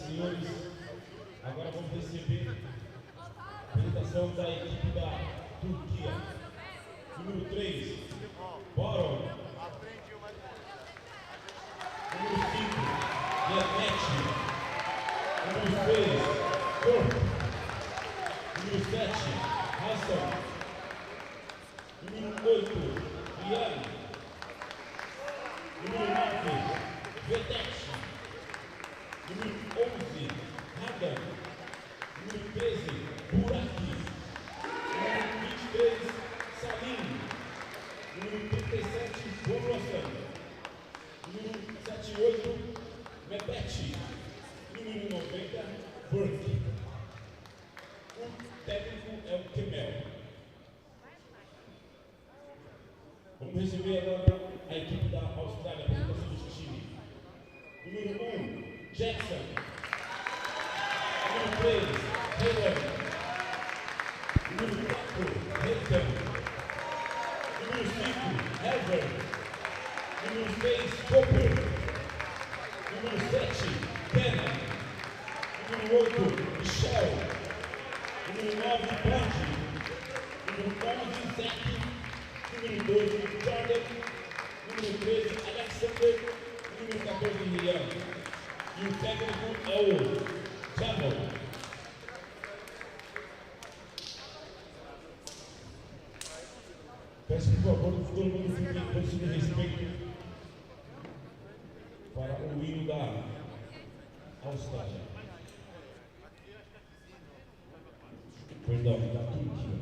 senhores, agora vamos receber a apresentação da equipe da Turquia. Número 3, Boron. Número 5, Yemeti. Número 6, Corpo. Número 7, Hassan. Número 8, Ian. Número 9, Vedete. Número 11, Hagan. Número 13, Buraki. Número 23, Salim. Número 37, População. Número 78, Mebete. Número 90, Burke. O técnico é o Kemel. Vamos receber agora a equipe da Austrália, a apresentação do time. Número 1, Jackson. Número 3, Hayden. Número 4, Hayden. Número 5, Ever. Número 6, Cooper. Número 7, Pena. Número 8, Michel. Número 9, Bond. Número 11, Zack. Número 12, Jordan. Número 13, Alexander. Número 14, Rian. E o técnico é o Jogo. Peço por favor que todo mundo fique em posição de respeito para o hino da Austrália. Perdão, da Turquia.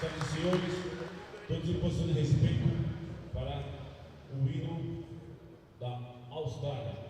Senhoras e senhores, todos em posição de respeito para o hino da Austrália.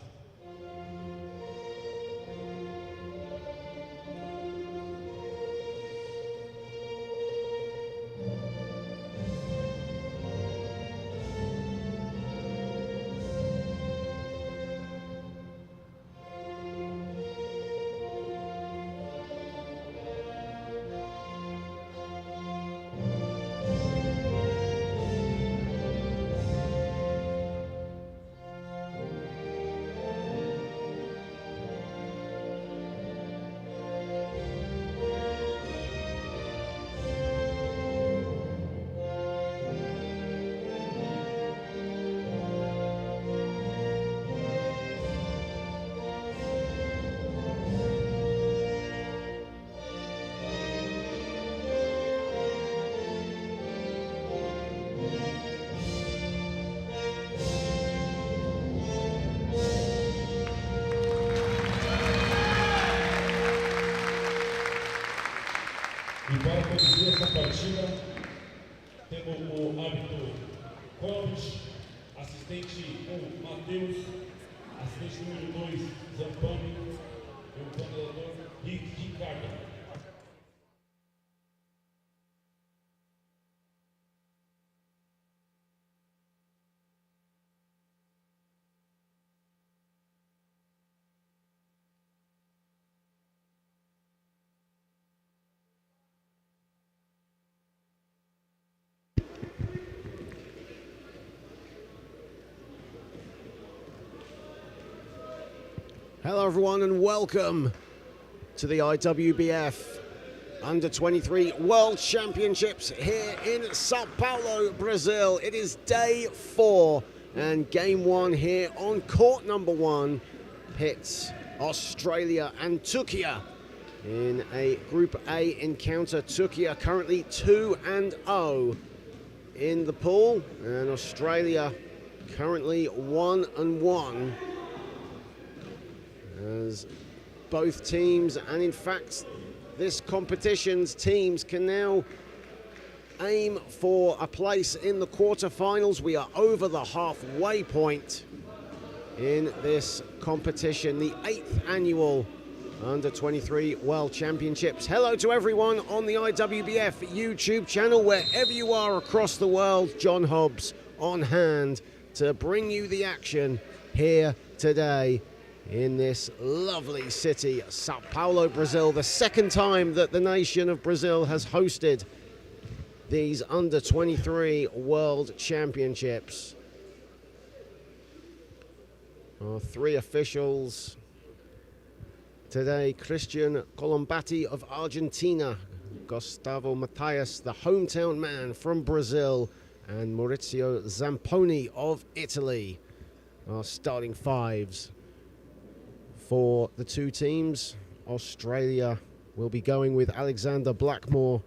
E para conduzir essa partida, temos o árbitro Coach, assistente 1, Matheus, assistente número 2, Zampani, e o coordenador Ricardo. Hello everyone and welcome to the IWBF Under-23 World Championships here in Sao Paulo, Brazil. It is day 4 and game 1 here on court number 1 pits Australia and TURQUIA in a Group A encounter. TURQUIA currently 2-0 in the pool, and Australia currently 1-1. As both teams, and in fact this competition's teams, can now aim for a place in the quarterfinals. We are over the halfway point in this competition, the 8th annual Under-23 World Championships. Hello to everyone on the IWBF YouTube channel, wherever you are across the world. John Hobbs on hand to bring you the action here today in this lovely city, Sao Paulo, Brazil. The second time that the nation of Brazil has hosted these Under-23 World Championships. Our 3 officials today: Christian Colombati of Argentina, Gustavo Matias, the hometown man from Brazil, and Maurizio Zamponi of Italy. Our starting 5s for the 2 teams. Australia will be going with Alexander Blackmore,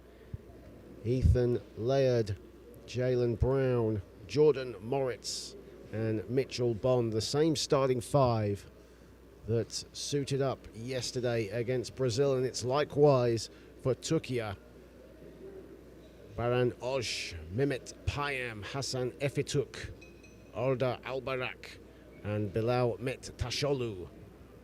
Ethan Laird, Jalen Brown, Jordan Moritz, and Mitchell Bond. The same starting 5 that suited up yesterday against Brazil, and it's likewise for TURQUIA. Baran Oj, Mehmet Payam, Hassan Efituk, Orda Albarak, and Bilal Met Tasholu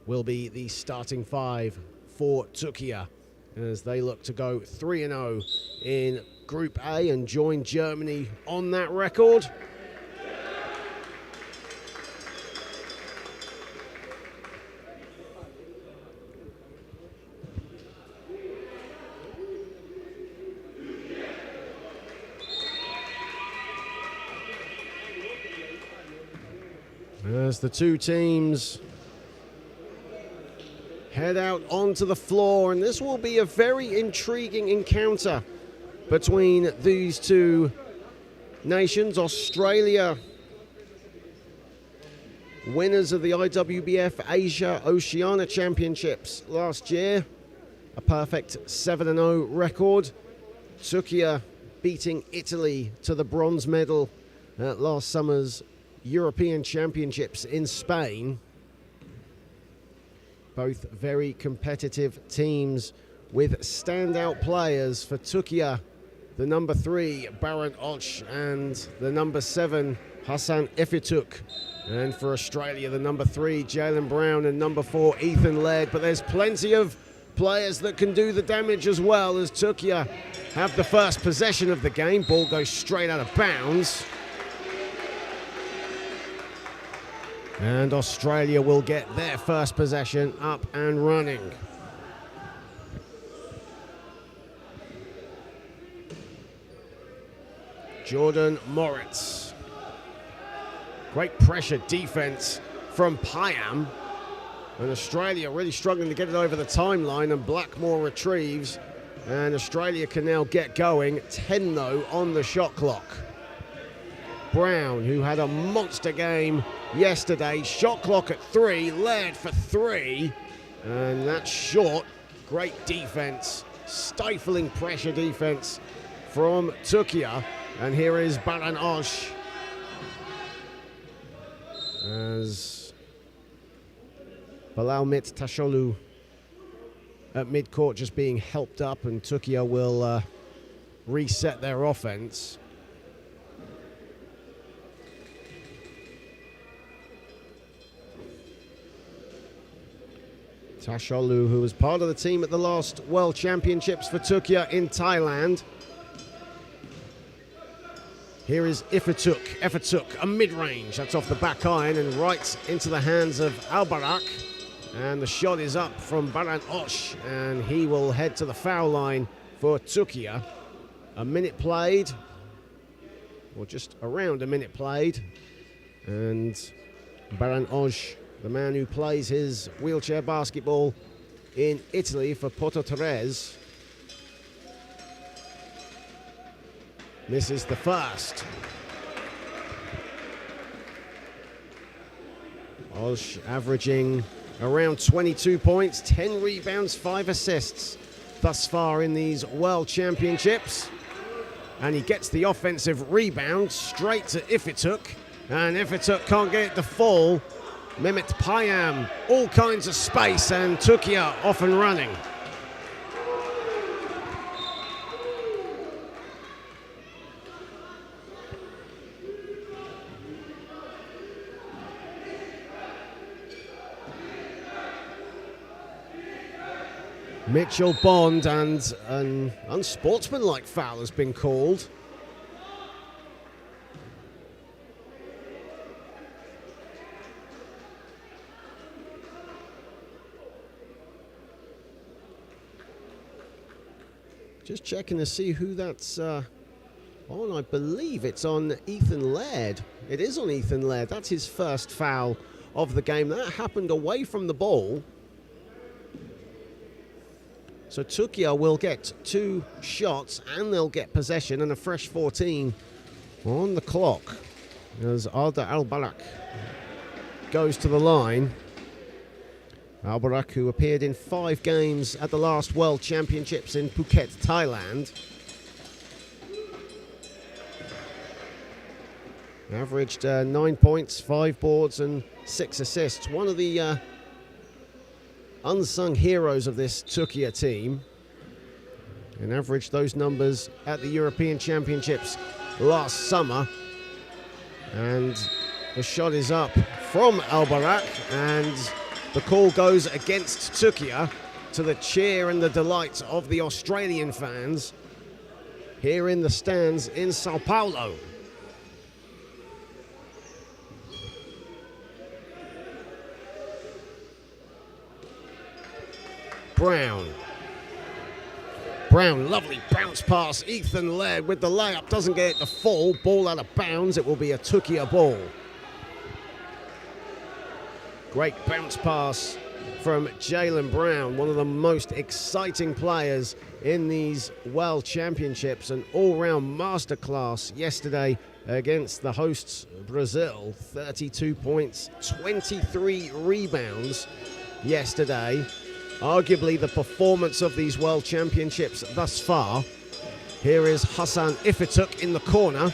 will be the starting 5 for TURQUIA as they look to go 3-0 in Group A and join Germany on that record. As the 2 teams head out onto the floor, and this will be a very intriguing encounter between these 2 nations. Australia, winners of the IWBF Asia Oceania Championships last year, a perfect 7-0 record. TURQUIA beating Italy to the bronze medal at last summer's European Championships in Spain. Both very competitive teams with standout players. For TURQUIA, the number 3, Baran Oj, and the number 7, Hassan Efituk. And for Australia, the number 3, Jalen Brown, and number 4, Ethan Laird. But there's plenty of players that can do the damage as well, as TURQUIA have the first possession of the game. Ball goes straight out of bounds. And Australia will get their first possession up and running. Jordan Moritz. Great pressure defense from Payam. And Australia really struggling to get it over the timeline, and Blackmore retrieves. And Australia can now get going. 10 though on the shot clock. Brown, who had a monster game yesterday, shot clock at 3, Laird for 3, and that's short. Great defense, stifling pressure defense from TURQUIA. And here is Baran Oj as Bilal Met Tasholu at mid-court just being helped up, and TURQUIA will reset their offense. Tasholu, who was part of the team at the last World Championships for TURQUIA in Thailand. Here is Efituk, a mid-range. That's off the back iron and right into the hands of Albarak. And the shot is up from Baran Oj, and he will head to the foul line for TURQUIA. A minute played, or just around a minute played. And Baran Oj the man who plays his wheelchair basketball in Italy for Porto Tres. Misses the first. Osh averaging around 22 points, 10 rebounds, 5 assists thus far in these World Championships. And he gets the offensive rebound straight to Ifituk. And Ifituk can't get it to fall. Mehmet Payam, all kinds of space, and TURQUIA off and running. Mitchell Bond, and an unsportsmanlike foul has been called. Just checking to see who that's on. I believe it's on Ethan Laird. It is on Ethan Laird. That's his first foul of the game. That happened away from the ball. So TURQUIA will get 2 shots and they'll get possession and a fresh 14 on the clock as Arda Albarak goes to the line. Albarak, who appeared in 5 games at the last World Championships in Phuket, Thailand. Averaged 9 points, 5 boards and 6 assists. One of the unsung heroes of this TURQUIA team, and averaged those numbers at the European Championships last summer. And the shot is up from Albarak, and the call goes against TURQUIA, to the cheer and the delight of the Australian fans here in the stands in Sao Paulo. Brown, lovely bounce pass. Ethan Laird with the layup, doesn't get it to fall. Ball out of bounds. It will be a TURQUIA ball. Great bounce pass from Jaylen Brown, one of the most exciting players in these World Championships. An all-round masterclass yesterday against the hosts Brazil. 32 points, 23 rebounds yesterday. Arguably the performance of these World Championships thus far. Here is Hassan Ifituk in the corner,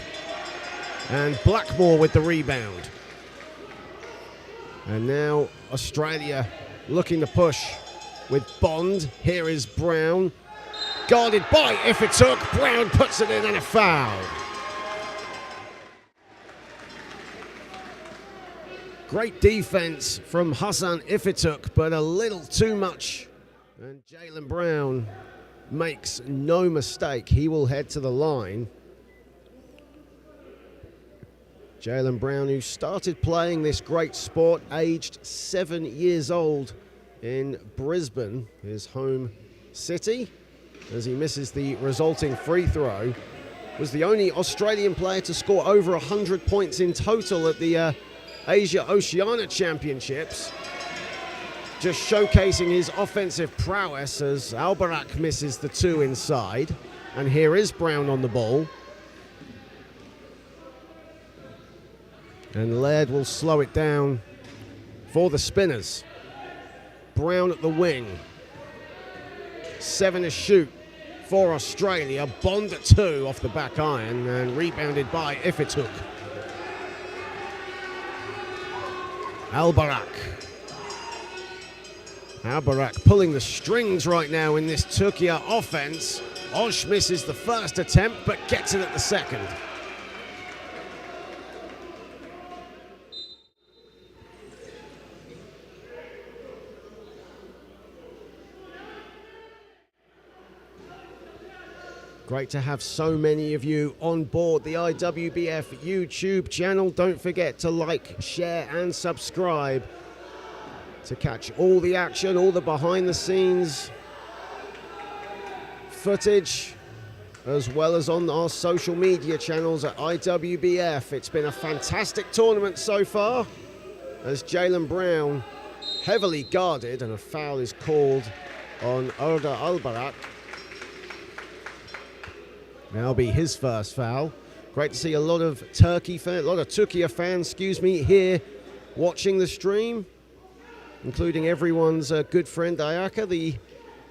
and Blackmore with the rebound. And now Australia looking to push with Bond. Here is Brown, guarded by Ifituk. Brown puts it in, and a foul. Great defense from Hassan Ifituk, but a little too much. And Jaylen Brown makes no mistake. He will head to the line. Jaylen Brown, who started playing this great sport aged 7 years old in Brisbane, his home city, as he misses the resulting free throw, was the only Australian player to score over 100 points in total at the Asia-Oceania Championships. Just showcasing his offensive prowess as Albarak misses the 2 inside. And here is Brown on the ball. And Laird will slow it down for the Spinners. Brown at the wing. 7 to shoot for Australia. Bond at 2 off the back iron, and rebounded by Ifituk. Albarak pulling the strings right now in this TURQUIA offense. Osh misses the first attempt, but gets it at the second. Great to have so many of you on board the IWBF YouTube channel. Don't forget to like, share, and subscribe to catch all the action, all the behind-the-scenes footage, as well as on our social media channels at IWBF. It's been a fantastic tournament so far. as Jalen Brown heavily guarded, and a foul is called on Orda Albarak. That'll be his first foul. Great to see a lot of TURQUIA fans, here watching the stream, including everyone's good friend Ayaka, the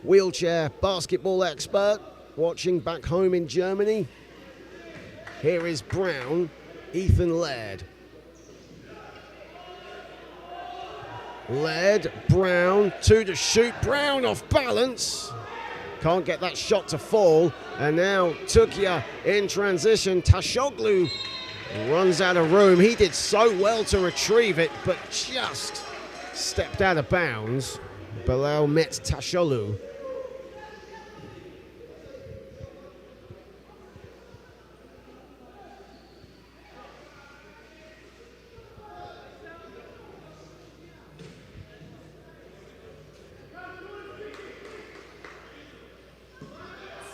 wheelchair basketball expert, watching back home in Germany. Here is Brown, Ethan Laird. Laird, Brown, 2 to shoot. Brown off balance. Can't get that shot to fall. And now TURQUIA in transition. Tashoglu runs out of room. He did so well to retrieve it, but just stepped out of bounds. Bilal met Tashoglu.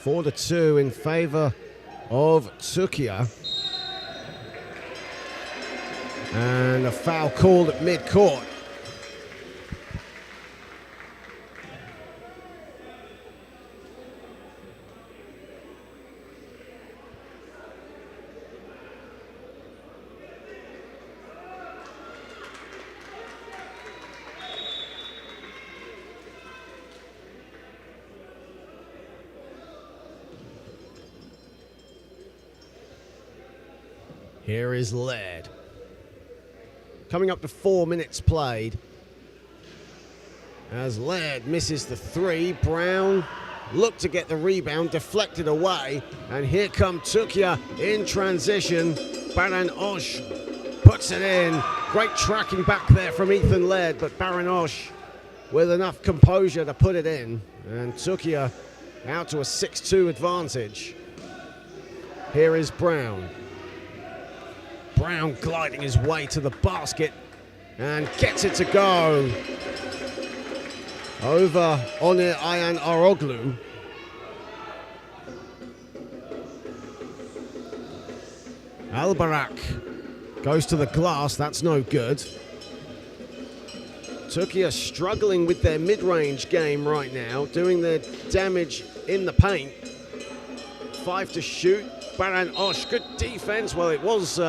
Four to 2 in favor of TURQUIA. And a foul called at mid-court. Here is Laird. Coming up to 4 minutes played. As Laird misses the 3, Brown looked to get the rebound, deflected away, and here come TURQUIA in transition. Baran Osh puts it in. Great tracking back there from Ethan Laird, but Baran Osh with enough composure to put it in. And TURQUIA out to a 6-2 advantage. Here is Brown. Brown gliding his way to the basket and gets it to go. Over Onir Ayan Aroglu. Albarak goes to the glass, that's no good. TURQUIA struggling with their mid-range game right now, doing their damage in the paint. 5 to shoot. Baran Osh, good defense. Well, it was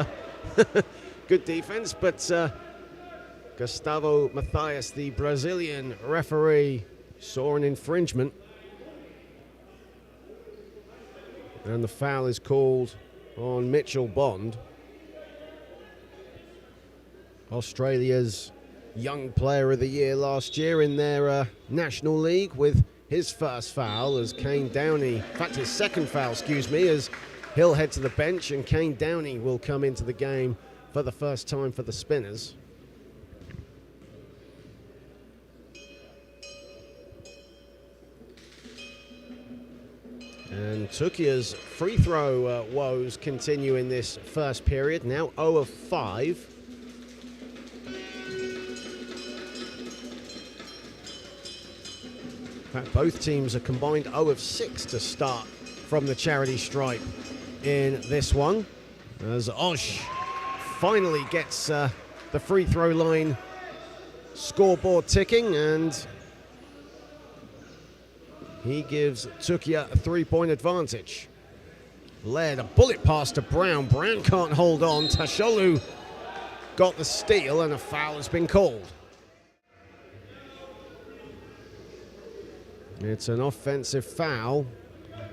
good defense, but Gustavo Mathias, the Brazilian referee, saw an infringement. And the foul is called on Mitchell Bond. Australia's Young Player of the Year last year in their National League, with his first foul as Kane Downey, in fact his second foul, as he'll head to the bench, and Kane Downey will come into the game for the first time for the Spinners. And TURQUIA's free throw woes continue in this first period, now 0 of 5. In fact, both teams are combined 0 of 6 to start from the charity stripe in this one, as Osh finally gets the free throw line scoreboard ticking, and he gives TURQUIA a 3-point advantage. Laird, a bullet pass to Brown. Brown can't hold on. Tashoglu got the steal, and a foul has been called. It's an offensive foul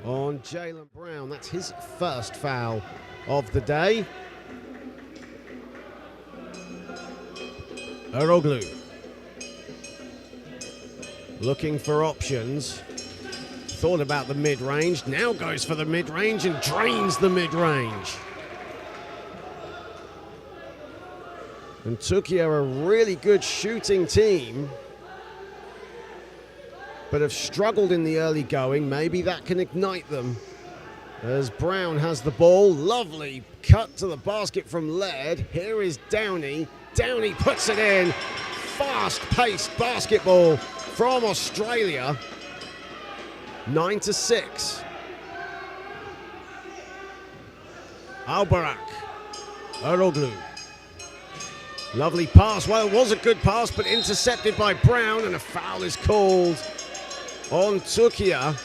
on Jalen Brown. That's his first foul of the day. Aroglu looking for options. Thought about the mid-range, now goes for the mid-range and drains the mid-range. And TURQUIA are a really good shooting team, but have struggled in the early going. Maybe that can ignite them. As Brown has the ball, lovely cut to the basket from Laird. Here is Downey. Downey puts it in. Fast-paced basketball from Australia. 9 to 6. Albarak. Aroglu. Lovely pass. Well, it was a good pass, but intercepted by Brown, and a foul is called on TURQUIA.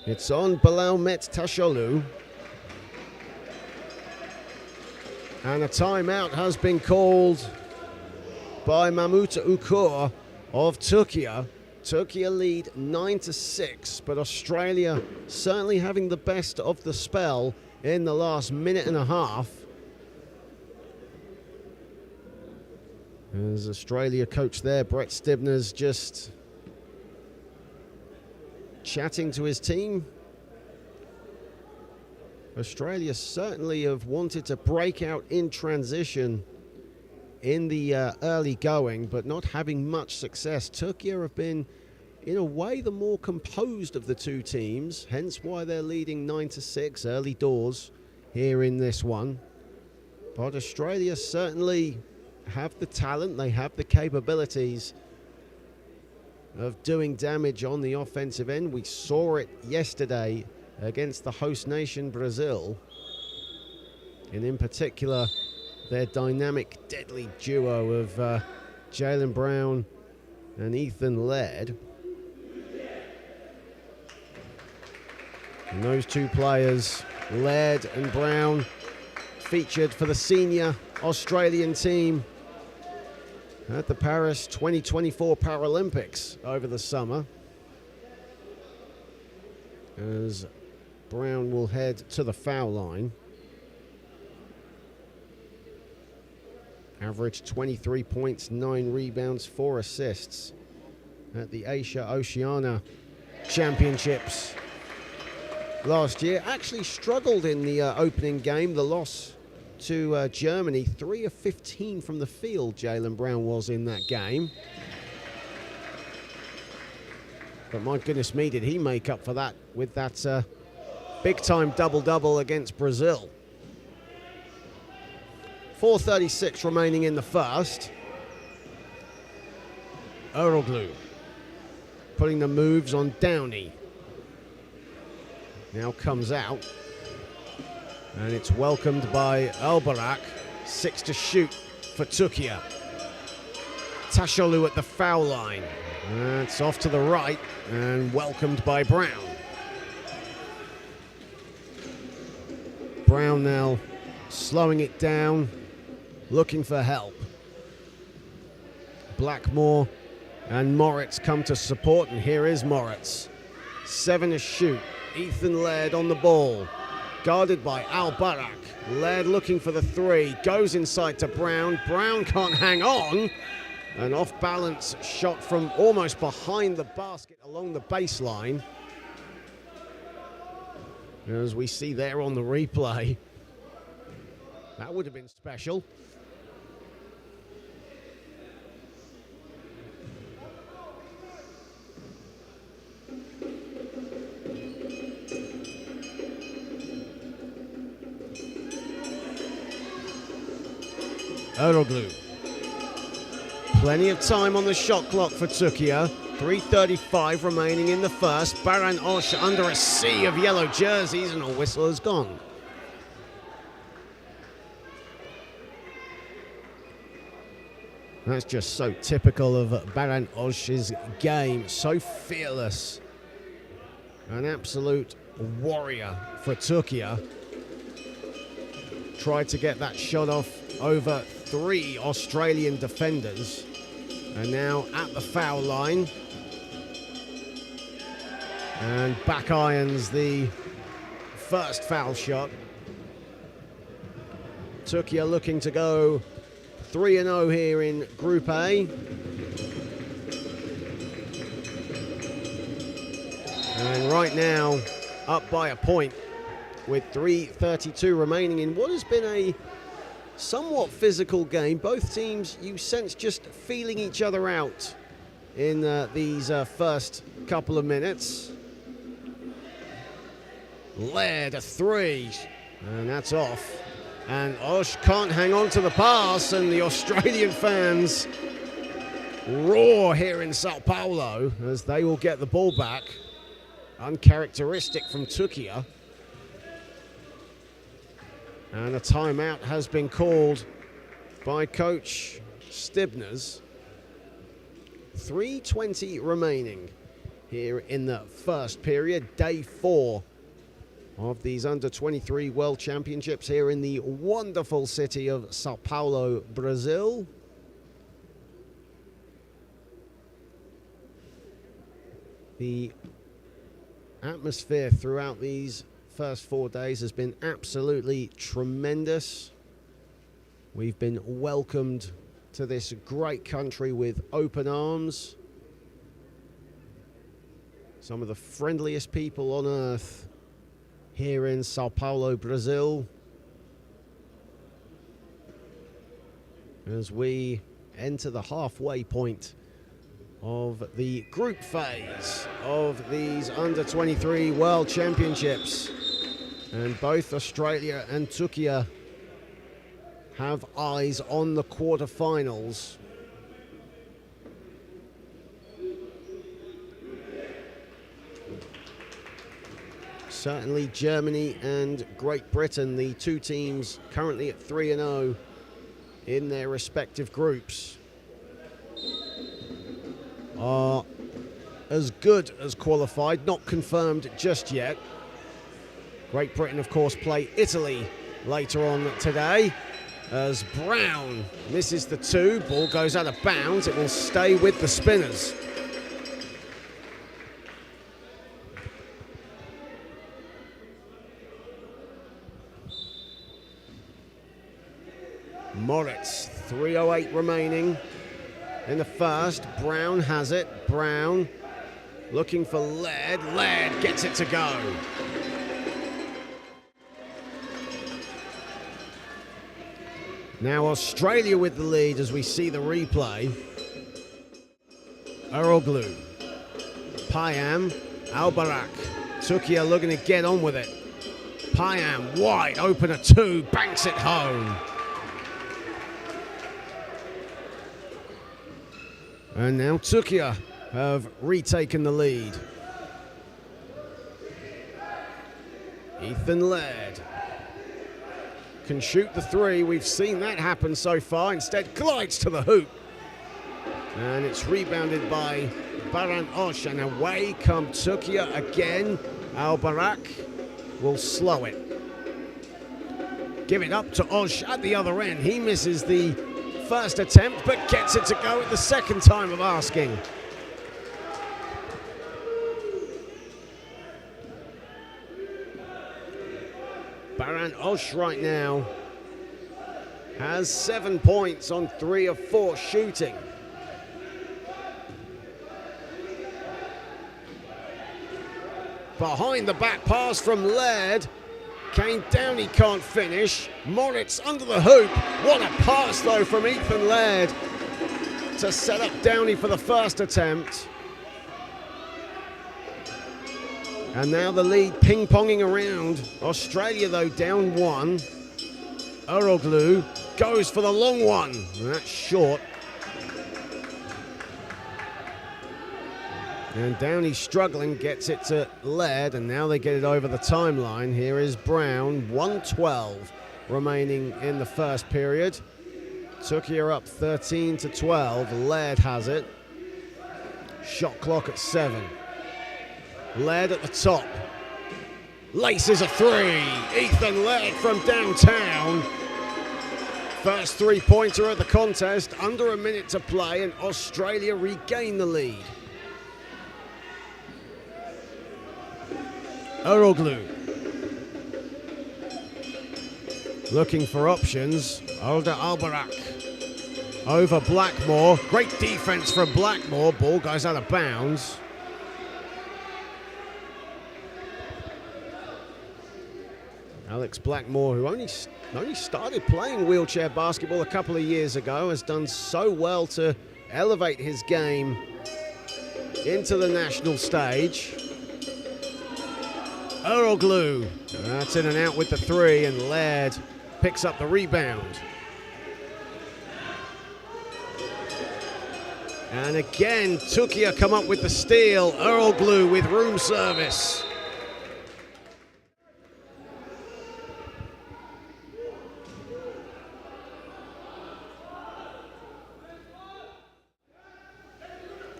It's on Belaumet Taşolu. And a timeout has been called by Mahmut Ukur of TURQUIA. TURQUIA lead 9-6, but Australia certainly having the best of the spell in the last minute and a half. As Australia coach there, Brett Stibner's just chatting to his team. Australia certainly have wanted to break out in transition in the early going, but not having much success. TURQUIA have been, in a way, the more composed of the two teams, hence why they're leading 9-6 early doors here in this one. But Australia certainly have the talent, they have the capabilities of doing damage on the offensive end. We saw it yesterday against the host nation, Brazil. And in particular, their dynamic, deadly duo of Jaylen Brown and Ethan Laird. And those two players, Laird and Brown, featured for the senior Australian team at the Paris 2024 Paralympics over the summer. As Brown will head to the foul line. Averaged 23 points, 9 rebounds, 4 assists at the Asia Oceania Championships last year. Actually struggled in the opening game, the loss to Germany. 3 of 15 from the field, Jaylen Brown was in that game. But my goodness me, did he make up for that with that big-time double-double against Brazil. 4:36 remaining in the first. Eroglu putting the moves on Downey. Now comes out. And it's welcomed by Albarak. 6 to shoot for TURQUIA. Taşolu at the foul line. It's off to the right and welcomed by Brown. Brown now slowing it down, looking for help. Blackmore and Moritz come to support, and here is Moritz. 7 to shoot. Ethan Laird on the ball, guarded by Albarak. Laird looking for the 3, goes inside to Brown. Brown can't hang on. An off-balance shot from almost behind the basket along the baseline. As we see there on the replay, that would have been special. Eroglu. Plenty of time on the shot clock for TURQUIA. 3:35 remaining in the first. Baran Osh under a sea of yellow jerseys, and a whistle has gone. That's just so typical of Baran Osh's game. So fearless. An absolute warrior for TURQUIA. Tried to get that shot off over 3 Australian defenders. And now at the foul line. And back irons the first foul shot. TURQUIA looking to go 3-0 here in Group A. And right now, up by a point with 3:32 remaining in what has been a somewhat physical game. Both teams, you sense, just feeling each other out in these first couple of minutes. Laird a 3, and that's off. And Osh can't hang on to the pass, and the Australian fans roar here in Sao Paulo as they will get the ball back. Uncharacteristic from TURQUIA. And a timeout has been called by Coach Stibners. 3:20 remaining here in the first period, day 4 of these under-23 World Championships here in the wonderful city of Sao Paulo, Brazil. The atmosphere throughout these first 4 days has been absolutely tremendous. We've been welcomed to this great country with open arms. Some of the friendliest people on earth here in Sao Paulo, Brazil. As we enter the halfway point of the group phase of these under-23 World Championships. And both Australia and TURQUIA have eyes on the quarterfinals. Certainly Germany and Great Britain, the two teams currently at 3-0 in their respective groups, are as good as qualified, not confirmed just yet. Great Britain, of course, play Italy later on today, as Brown misses the 2. Ball goes out of bounds. It will stay with the Spinners. Moritz, 3:08 remaining in the first. Brown has it. Brown looking for Laird. Laird gets it to go. Now Australia with the lead as we see the replay. Eroglu, Payam, Albarak. TURQUIA looking to get on with it. Payam, wide open at 2, banks it home. And now TURQUIA have retaken the lead. Ethan Laird can shoot the 3. We've seen that happen so far. Instead, glides to the hoop. And it's rebounded by Baran Osh. And away come TURQUIA again. Al-Barak will slow it. Give it up to Osh at the other end. He misses the first attempt, but gets it to go at the second time of asking. Baran Osh right now has 7 points on 3 of 4 shooting. Behind the back pass from Laird. Came down, he can't finish. Moritz under the hoop. What a pass though from Ethan Laird to set up Downey for the first attempt. And now the lead ping-ponging around. Australia though down 1. Eroglu goes for the long one. That's short. And Downey struggling, gets it to Laird, and now they get it over the timeline. Here is Brown, 1:12 remaining in the first period. TURQUIA up 13-12. Laird has it. Shot clock at 7. Laird at the top. Laces a 3. Ethan Laird from downtown. First three-pointer of the contest. Under a minute to play, and Australia regain the lead. Eroglu looking for options. Alda Albarak over Blackmore. Great defense from Blackmore. Ball goes out of bounds. Alex Blackmore, who only started playing wheelchair basketball a couple of years ago, has done so well to elevate his game into the national stage. Eroglu, that's in and out with the 3, and Laird picks up the rebound. And again, TURQUIA come up with the steal. Eroglu with room service.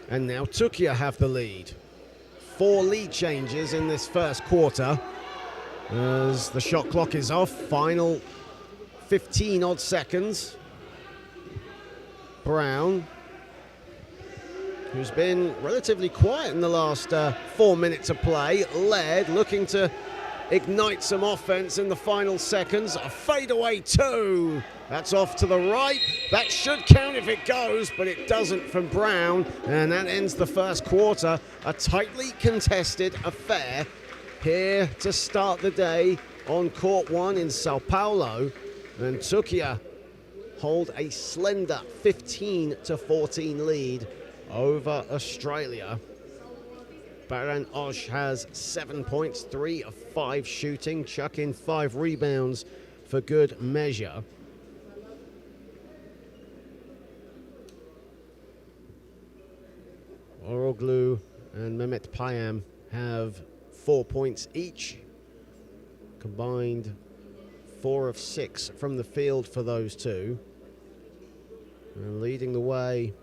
And now TURQUIA have the lead. 4 lead changes in this first quarter as the shot clock is off. Final 15 odd seconds. Brown, who's been relatively quiet in the last 4 minutes of play, led, looking to ignite some offense in the final seconds. A fadeaway 2. That's off to the right. That should count if it goes, but it doesn't from Brown. And that ends the first quarter. A tightly contested affair here to start the day on Court 1 in Sao Paulo. And TURQUIA hold a slender 15-14 lead over Australia. Baran Osh has 7 points, 3 of 5 shooting, chuck in 5 rebounds for good measure. Oroglu and Mehmet Payam have 4 points each. Combined 4 of 6 from the field for those two. And leading the way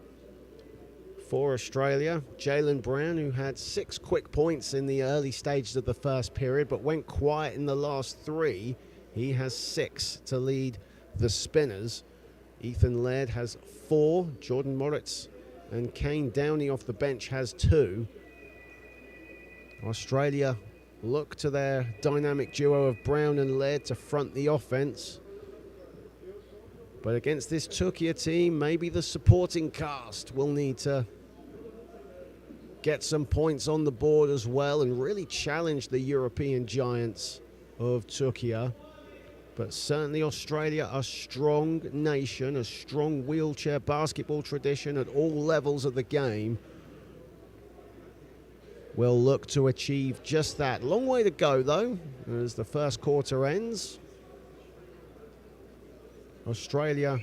for Australia, Jaylen Brown, who had 6 quick points in the early stages of the first period, but went quiet in the last 3. He has 6 to lead the Spinners. Ethan Laird has 4. Jordan Moritz and Kane Downey off the bench has 2. Australia look to their dynamic duo of Brown and Laird to front the offense. But against this TURQUIA team, maybe the supporting cast will need to get some points on the board as well and really challenge the European giants of TURQUIA. But certainly Australia, a strong nation, a strong wheelchair basketball tradition at all levels of the game, will look to achieve just that. Long way to go, though, as the first quarter ends. Australia,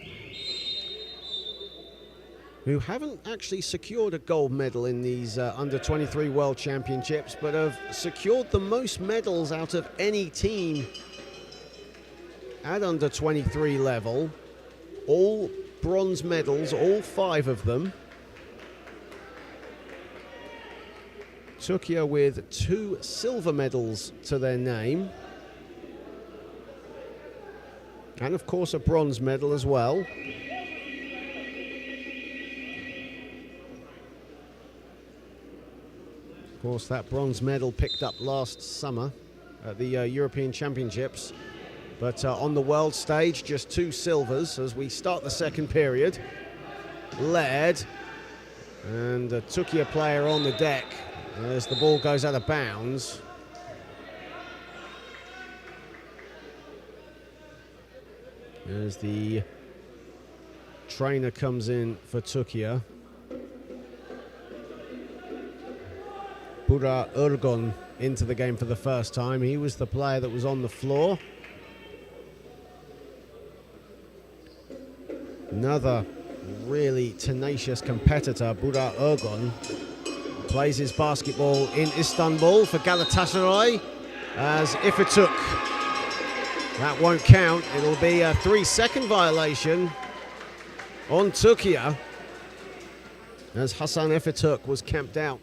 who haven't actually secured a gold medal in these under-23 World Championships, but have secured the most medals out of any team at under-23 level. All bronze medals, all 5 of them. TURQUIA with 2 silver medals to their name. And of course a bronze medal as well. Of course that bronze medal picked up last summer at the European Championships. But on the world stage, just 2 silvers as we start the second period. Laird and a TURQUIA player on the deck as the ball goes out of bounds. As the trainer comes in for TURQUIA. Burak Ergon into the game for the first time. He was the player that was on the floor. Another really tenacious competitor, Burak Ergon, plays his basketball in Istanbul for Galatasaray as Ifituk. That won't count. It'll be a 3-second violation on TURQUIA as Hassan Ifituk was camped out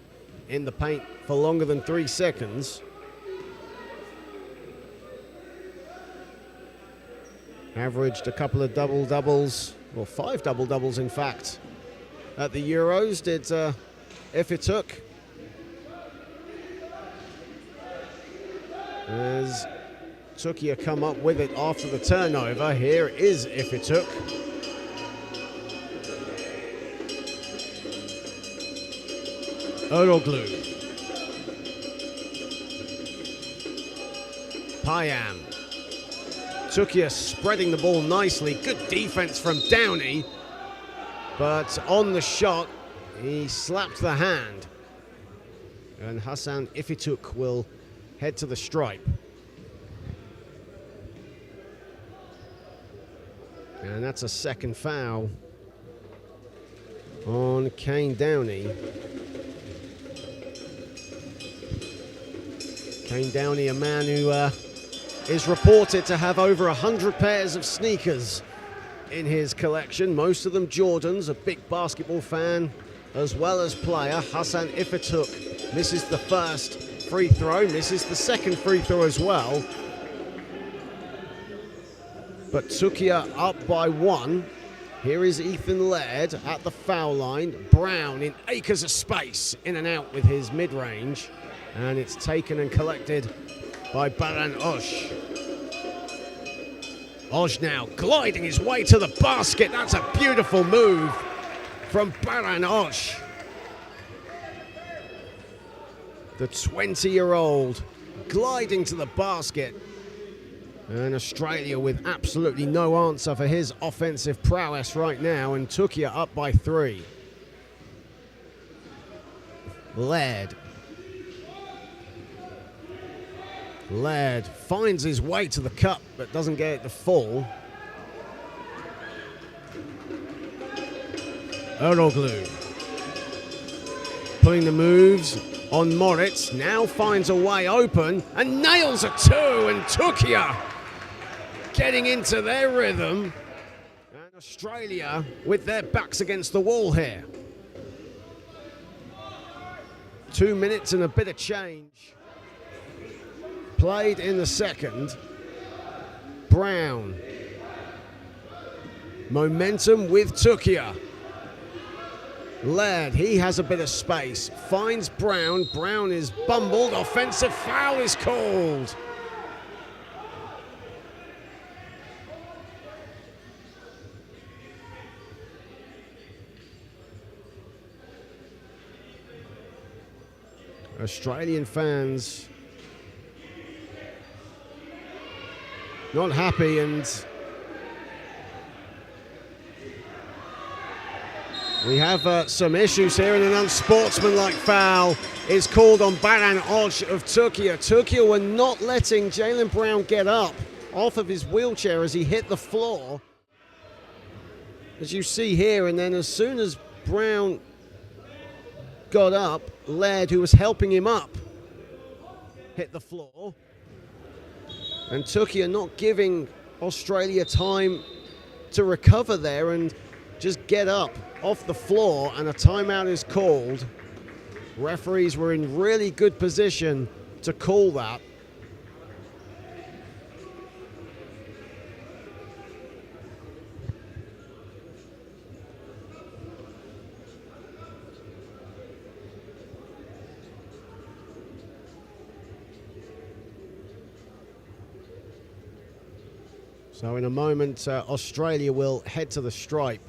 in the paint for longer than 3 seconds. Averaged a couple of double-doubles, or 5 double-doubles in fact, at the Euros, did Ifituk. As TURQUIA come up with it after the turnover, here is Ifituk. Eroglu. Payam. TURQUIA spreading the ball nicely. Good defense from Downey. But on the shot, he slapped the hand. And Hassan Ifituk will head to the stripe. And that's a second foul on Kane Downey. Kane Downey, a man who is reported to have over 100 pairs of sneakers in his collection, most of them Jordans, a big basketball fan, as well as player. Hassan Ifatuk misses the first free throw, misses the second free throw as well. But TURQUIA up by 1. Here is Ethan Laird at the foul line. Brown in acres of space, in and out with his mid-range. And it's taken and collected by Baran Osh. Osh now gliding his way to the basket. That's a beautiful move from Baran Osh. The 20-year-old gliding to the basket. And Australia with absolutely no answer for his offensive prowess right now. And TURQUIA up by 3. Laird. Laird finds his way to the cup, but doesn't get it to fall. Eroglu. Putting the moves on Moritz. Now finds a way open and nails a 2. And TURQUIA getting into their rhythm. And Australia with their backs against the wall here. 2 minutes and a bit of change played in the second. Brown. Momentum with TURQUIA. Laird, he has a bit of space. Finds Brown. Brown is bumbled. Offensive foul is called. Australian fans not happy, and we have some issues here, and an unsportsmanlike foul is called on Baran Osh of TURQUIA. TURQUIA were not letting Jaylen Brown get up off of his wheelchair as he hit the floor, as you see here, and then as soon as Brown got up, Laird, who was helping him up, hit the floor. And TURQUIA not giving Australia time to recover there and just get up off the floor, and a timeout is called. Referees were in really good position to call that. So in a moment, Australia will head to the stripe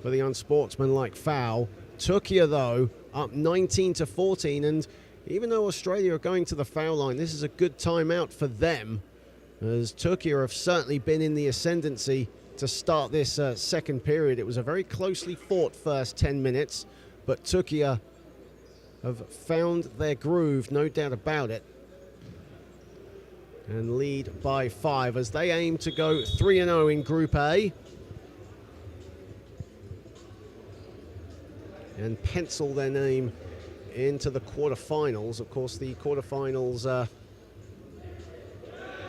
for the unsportsmanlike foul. TURQUIA, though, up 19-14, and even though Australia are going to the foul line, this is a good timeout for them, as TURQUIA have certainly been in the ascendancy to start this second period. It was a very closely fought first 10 minutes, but TURQUIA have found their groove, no doubt about it, and lead by 5 as they aim to go 3-0 in Group A and pencil their name into the quarterfinals. Of course, the quarterfinals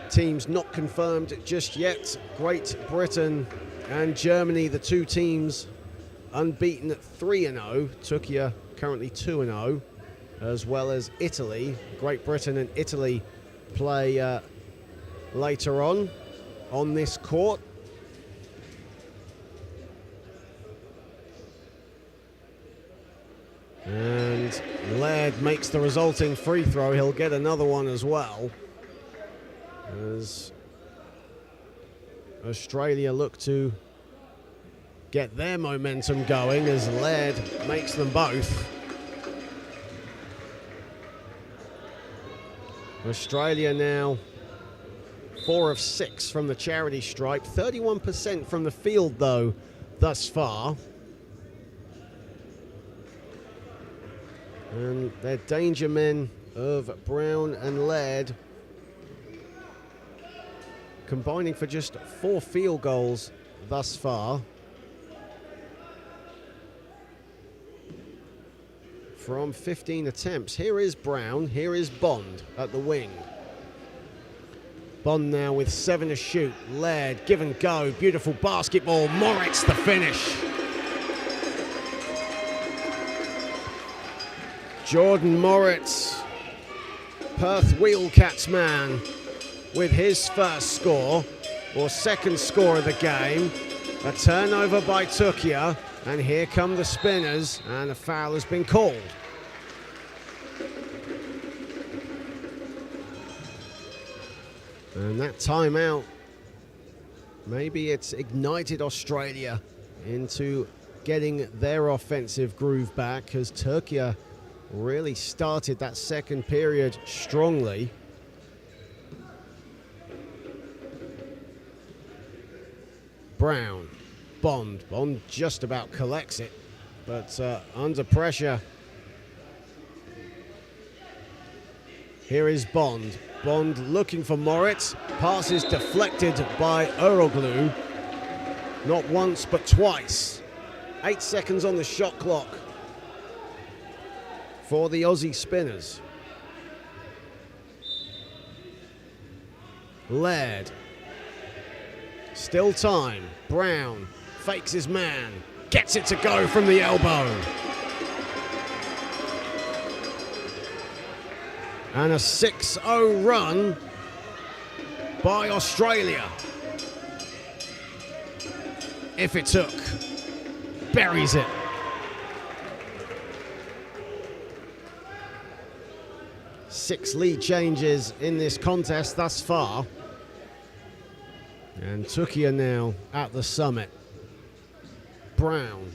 teams not confirmed just yet. Great Britain and Germany, the two teams unbeaten at 3-0. TURQUIA currently 2-0, as well as Italy. Great Britain and Italy play later on this court. And Laird makes the resulting free throw. He'll get another one as well, as Australia look to get their momentum going, as Laird makes them both. Australia now 4 of 6 from the charity stripe, 31% from the field though thus far. And their danger men of Brown and Laird combining for just 4 field goals thus far. From 15 attempts. Here is Brown, here is Bond at the wing. Bond now with 7 to shoot. Laird, give and go, beautiful basketball. Moritz the finish. Jordan Moritz, Perth Wheelcats man, with his first score, or second score of the game. A turnover by TURQUIA, and here come the spinners, and a foul has been called. And that timeout, maybe it's ignited Australia into getting their offensive groove back, as TURQUIA really started that second period strongly. Brown, Bond just about collects it, but under pressure. Here is Bond looking for Moritz, pass is deflected by Eroglu, not once but twice. 8 seconds on the shot clock for the Aussie spinners. Laird, still time. Brown fakes his man, gets it to go from the elbow. And a 6-0 run by Australia. If it took, buries it. Six lead changes in this contest thus far. And TURQUIA now at the summit. Brown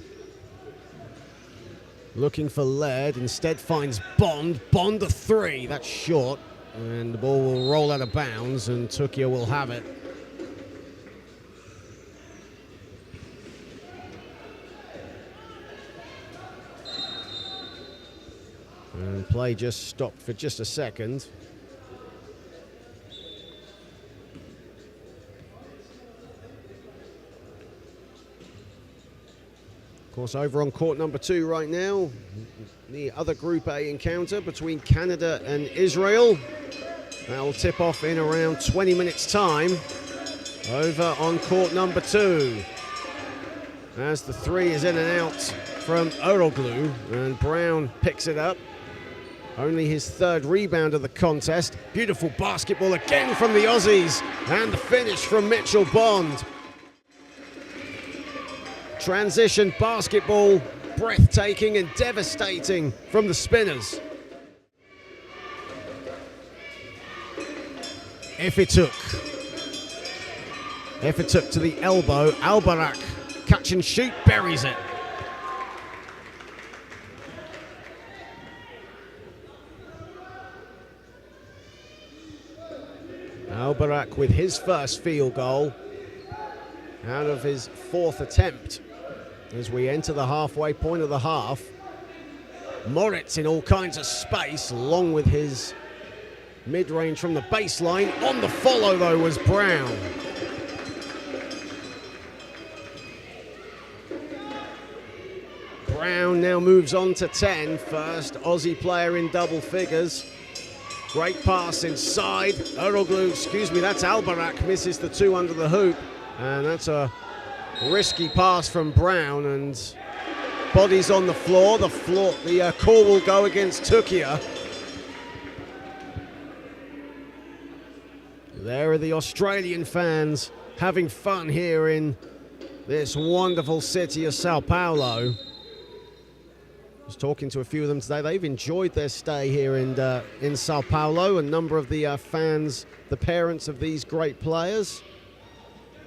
looking for Laird, instead finds Bond a 3, that's short, and the ball will roll out of bounds and TURQUIA will have it. And play just stopped for just a second. Of course, over on court number 2 right now, the other Group A encounter between Canada and Israel. That will tip off in around 20 minutes' time. Over on court number 2, as the 3 is in and out from Eroglu, and Brown picks it up. Only his 3rd rebound of the contest. Beautiful basketball again from the Aussies, and the finish from Mitchell Bond. Transition basketball, breathtaking and devastating from the spinners. If it took to the elbow, Albarak, catch and shoot, buries it. Albarak with his first field goal out of his 4th attempt. As we enter the halfway point of the half, Moritz in all kinds of space, along with his mid-range from the baseline. On the follow, though, was Brown. Brown now moves on to 10, first Aussie player in double figures. Great pass inside. Eroglu, that's Albarak, misses the 2 under the hoop. And that's a risky pass from Brown, and bodies on the floor. The call will go against TURQUIA. There are the Australian fans having fun here in this wonderful city of Sao Paulo. I was talking to a few of them today. They've enjoyed their stay here in Sao Paulo. A number of the fans, the parents of these great players,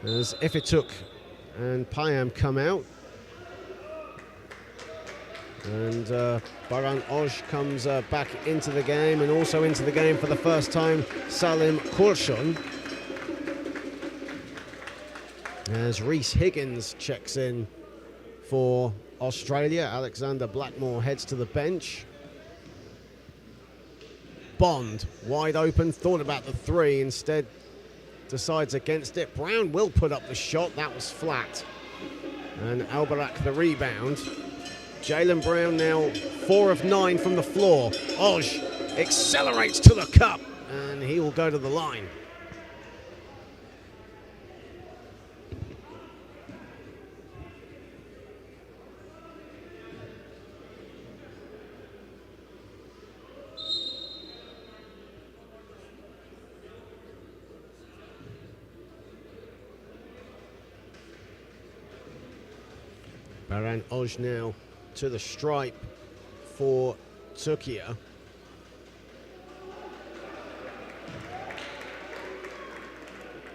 as If It Took and Payam come out. And Baran Oj comes back into the game, and also into the game for the first time, Salim Kurshun. As Reece Higgins checks in for Australia, Alexander Blackmore heads to the bench. Bond, wide open, thought about the 3, instead decides against it. Brown will put up the shot, that was flat. And Albarak the rebound. Jaylen Brown now 4 of 9 from the floor. Oj accelerates to the cup, and he will go to the line. Baran Oj now to the stripe for Turquia.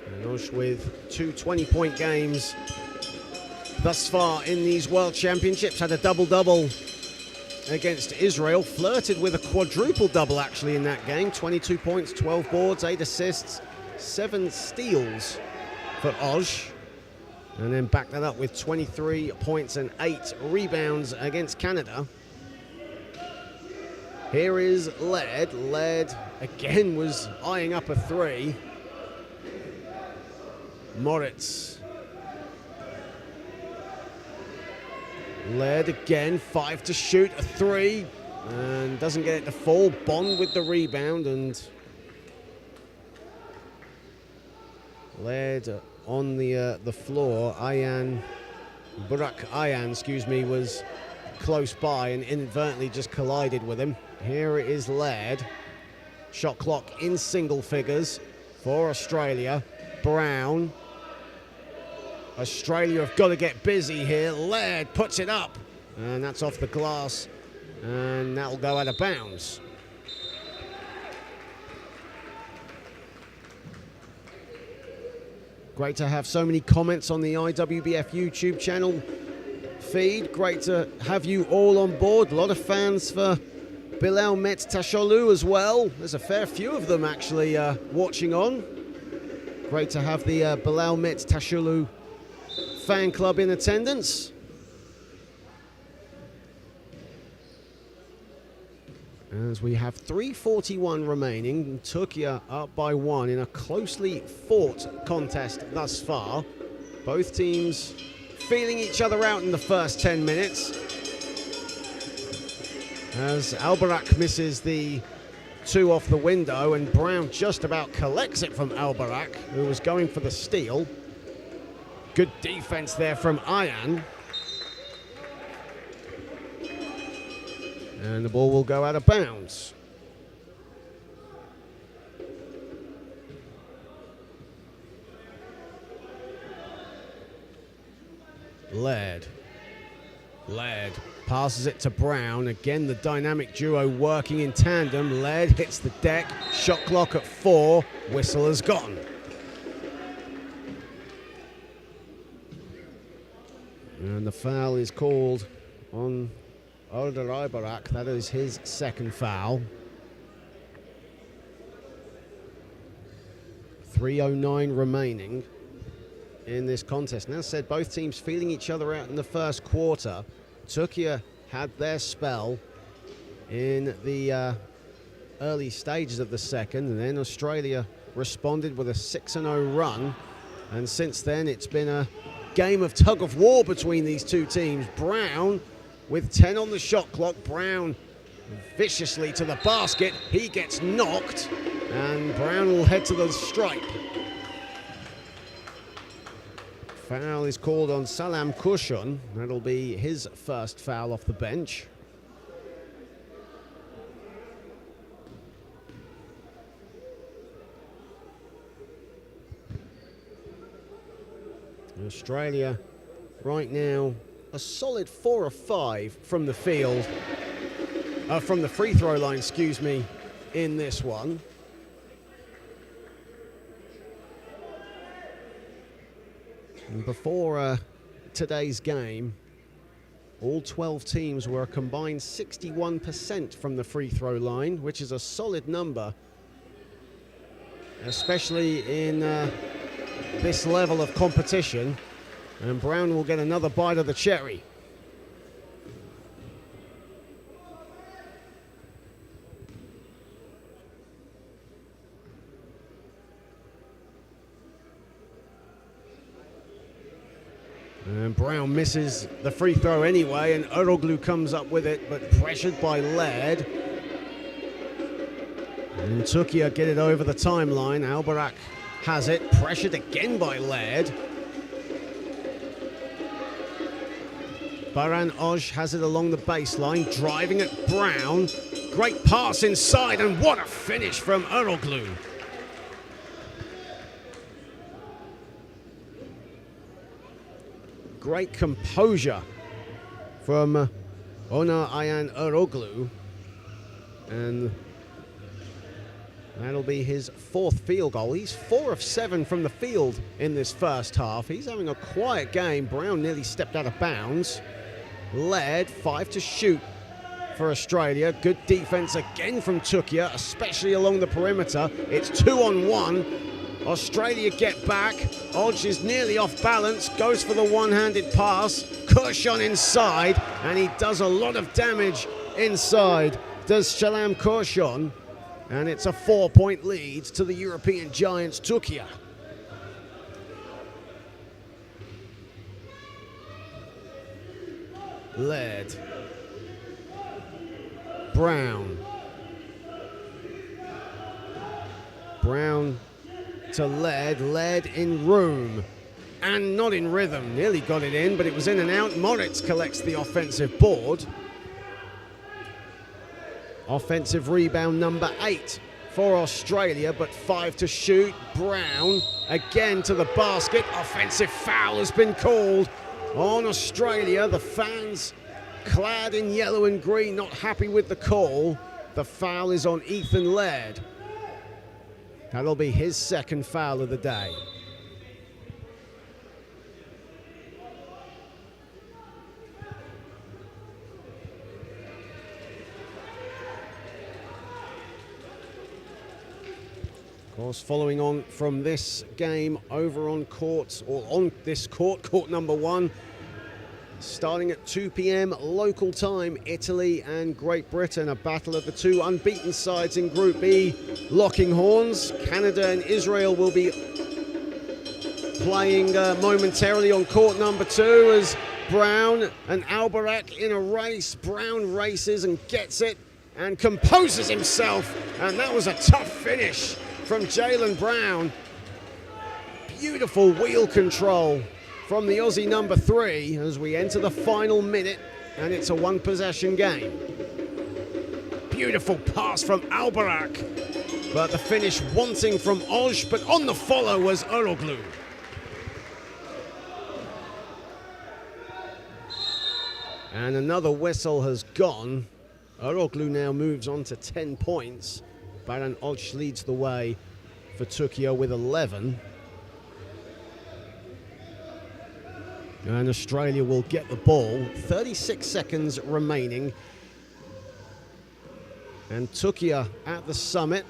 And Oj with 2 20-point games thus far in these World Championships. Had a double-double against Israel. Flirted with a quadruple-double actually in that game. 22 points, 12 boards, 8 assists, 7 steals for Oj. And then back that up with 23 points and 8 rebounds against Canada. Here is Laird. Laird again was eyeing up a 3. Moritz. Laird again, 5 to shoot, a 3. And doesn't get it to fall. Bond with the rebound, and Laird on the floor. Burak Ayan, was close by and inadvertently just collided with him. Here it is Laird. Shot clock in single figures for Australia. Brown. Australia have got to get busy here. Laird puts it up, and that's off the glass, and that'll go out of bounds. Great to have so many comments on the IWBF YouTube channel feed. Great to have you all on board. A lot of fans for Bilal Met Tasholu as well. There's a fair few of them actually watching on. Great to have the Bilal Met Tasholu fan club in attendance. As we have 3:41 remaining, Turquia up by 1 in a closely fought contest thus far. Both teams feeling each other out in the first 10 minutes. As Albarak misses the 2 off the window, and Brown just about collects it from Albarak, who was going for the steal. Good defense there from Ayan. And the ball will go out of bounds. Laird passes it to Brown. Again, the dynamic duo working in tandem. Laird hits the deck. Shot clock at 4. Whistle has gone. And the foul is called on Older Ibarak. That is his second foul. 3:09 remaining in this contest. Now said, both teams feeling each other out in the first quarter. Turquia had their spell in the early stages of the second, and then Australia responded with a 6-0 run. And since then, it's been a game of tug of war between these two teams. Brown with 10 on the shot clock. Brown viciously to the basket. He gets knocked, and Brown will head to the stripe. Foul is called on Salam Kushun. That'll be his first foul off the bench. Australia right now a solid 4 of 5 from the field, from the free throw line, excuse me, in this one. And before today's game, all 12 teams were a combined 61% from the free throw line, which is a solid number, especially in this level of competition. And Brown will get another bite of the cherry. And Brown misses the free throw anyway, and Eroglu comes up with it, but pressured by Laird. And Turquia get it over the timeline. Albarak has it, pressured again by Laird. Baran Oj has it along the baseline, driving at Brown. Great pass inside, and what a finish from Eroglu. Great composure from Onar Ayan Eroglu, and that'll be his 4th field goal. He's 4 of 7 from the field in this first half. He's having a quiet game. Brown nearly stepped out of bounds. Led 5 to shoot for Australia. Good defense again from Turquia, especially along the perimeter. It's 2-on-1. Australia get back. Odge is nearly off balance, goes for the one-handed pass. Kurshon inside, and he does a lot of damage inside, does Shalam Kurshon, and it's a 4-point lead to the European giants, Turquia. Led. Brown to Led in room and not in rhythm. Nearly got it in, but it was in and out. Moritz collects the offensive board. Offensive rebound number 8 for Australia, but 5 to shoot. Brown again to the basket. Offensive foul has been called on Australia. The fans clad in yellow and green, not happy with the call. The foul is on Ethan Laird. That'll be his 2nd foul of the day. Of course, following on from this game over on court, or on this court number 1, starting at 2 p.m. local time, Italy and Great Britain, a battle of the 2 unbeaten sides in Group E, locking horns. Canada and Israel will be playing momentarily on court number 2 as Brown and Albarak in a race. Brown races and gets it and composes himself, and that was a tough finish from Jaylen Brown. Beautiful wheel control from the Aussie number 3 as we enter the final minute, and it's a 1-possession game. Beautiful pass from Albarak, but the finish wanting from Oj, but on the follow was Eroglu. And another whistle has gone. Eroglu now moves on to 10 points. Baran Oj leads the way for Turquia with 11. And Australia will get the ball. 36 seconds remaining. And Turquia at the summit.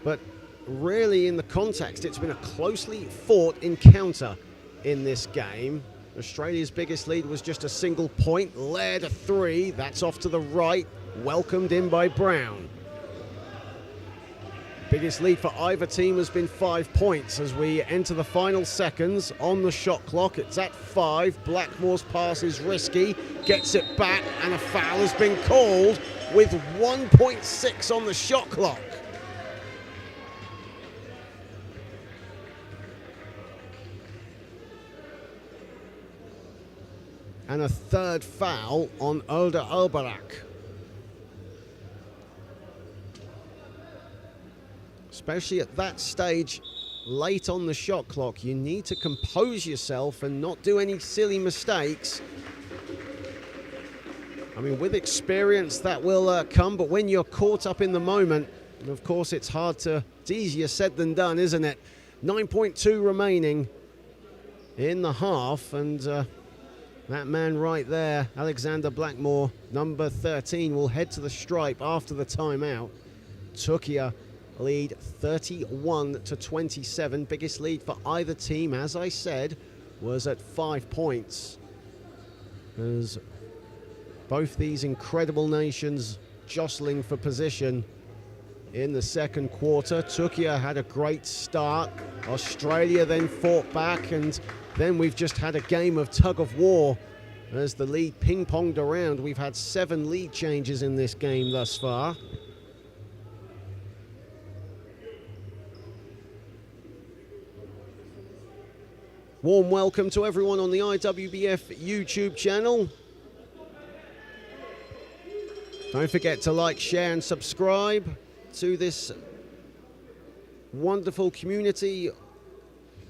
But really in the context, it's been a closely fought encounter in this game. Australia's biggest lead was just a single point. Led a 3. That's off to the right. Welcomed in by Brown. Biggest lead for either team has been 5 points as we enter the final seconds on the shot clock. It's at 5. Blackmore's pass is risky, gets it back, and a foul has been called with 1.6 on the shot clock. And a 3rd foul on Older Albarak. Especially at that stage, late on the shot clock, you need to compose yourself and not do any silly mistakes. I mean, with experience that will come, but when you're caught up in the moment, of course, it's easier said than done, isn't it? 9.2 remaining in the half, and that man right there, Alexander Blackmore, number 13, will head to the stripe after the timeout. Turquia lead 31-27. Biggest lead for either team, as I said, was at 5 points. As both these incredible nations jostling for position in the second quarter. Turquia had a great start. Australia then fought back, and then we've just had a game of tug of war as the lead ping-ponged around. We've had 7 lead changes in this game thus far. Warm welcome to everyone on the IWBF YouTube channel. Don't forget to like, share and subscribe to this wonderful community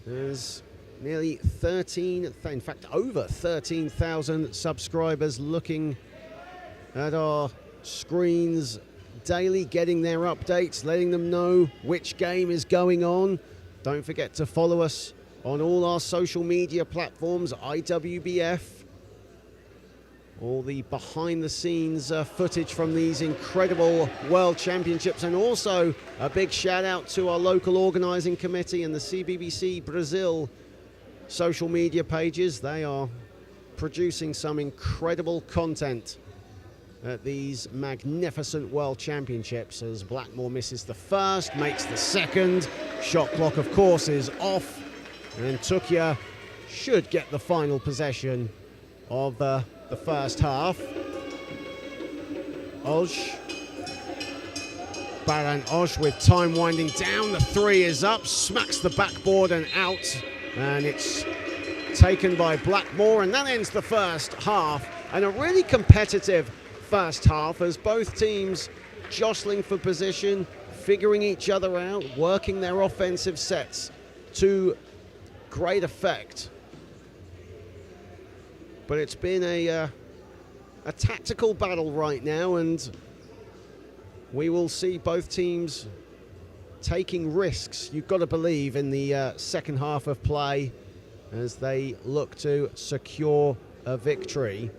as nearly 13, in fact over 13,000 subscribers looking at our screens daily, getting their updates, letting them know which game is going on. Don't forget to follow us on all our social media platforms, IWBF. All the behind-the-scenes footage from these incredible World Championships, and also a big shout-out to our local organising committee and the CBBC Brazil social media pages. They are producing some incredible content at these magnificent World Championships as Blackmore misses the first, makes the second. Shot clock, of course, is off, and TURQUIA should get the final possession of the first half. Baran Oj with time winding down. The three is up, smacks the backboard and out, and it's taken by Blackmore, and that ends the first half. And a really competitive first half as both teams jostling for position, figuring each other out, working their offensive sets to great effect. But it's been a tactical battle right now, and we will see both teams taking risks, you've got to believe, in the second half of play as they look to secure a victory.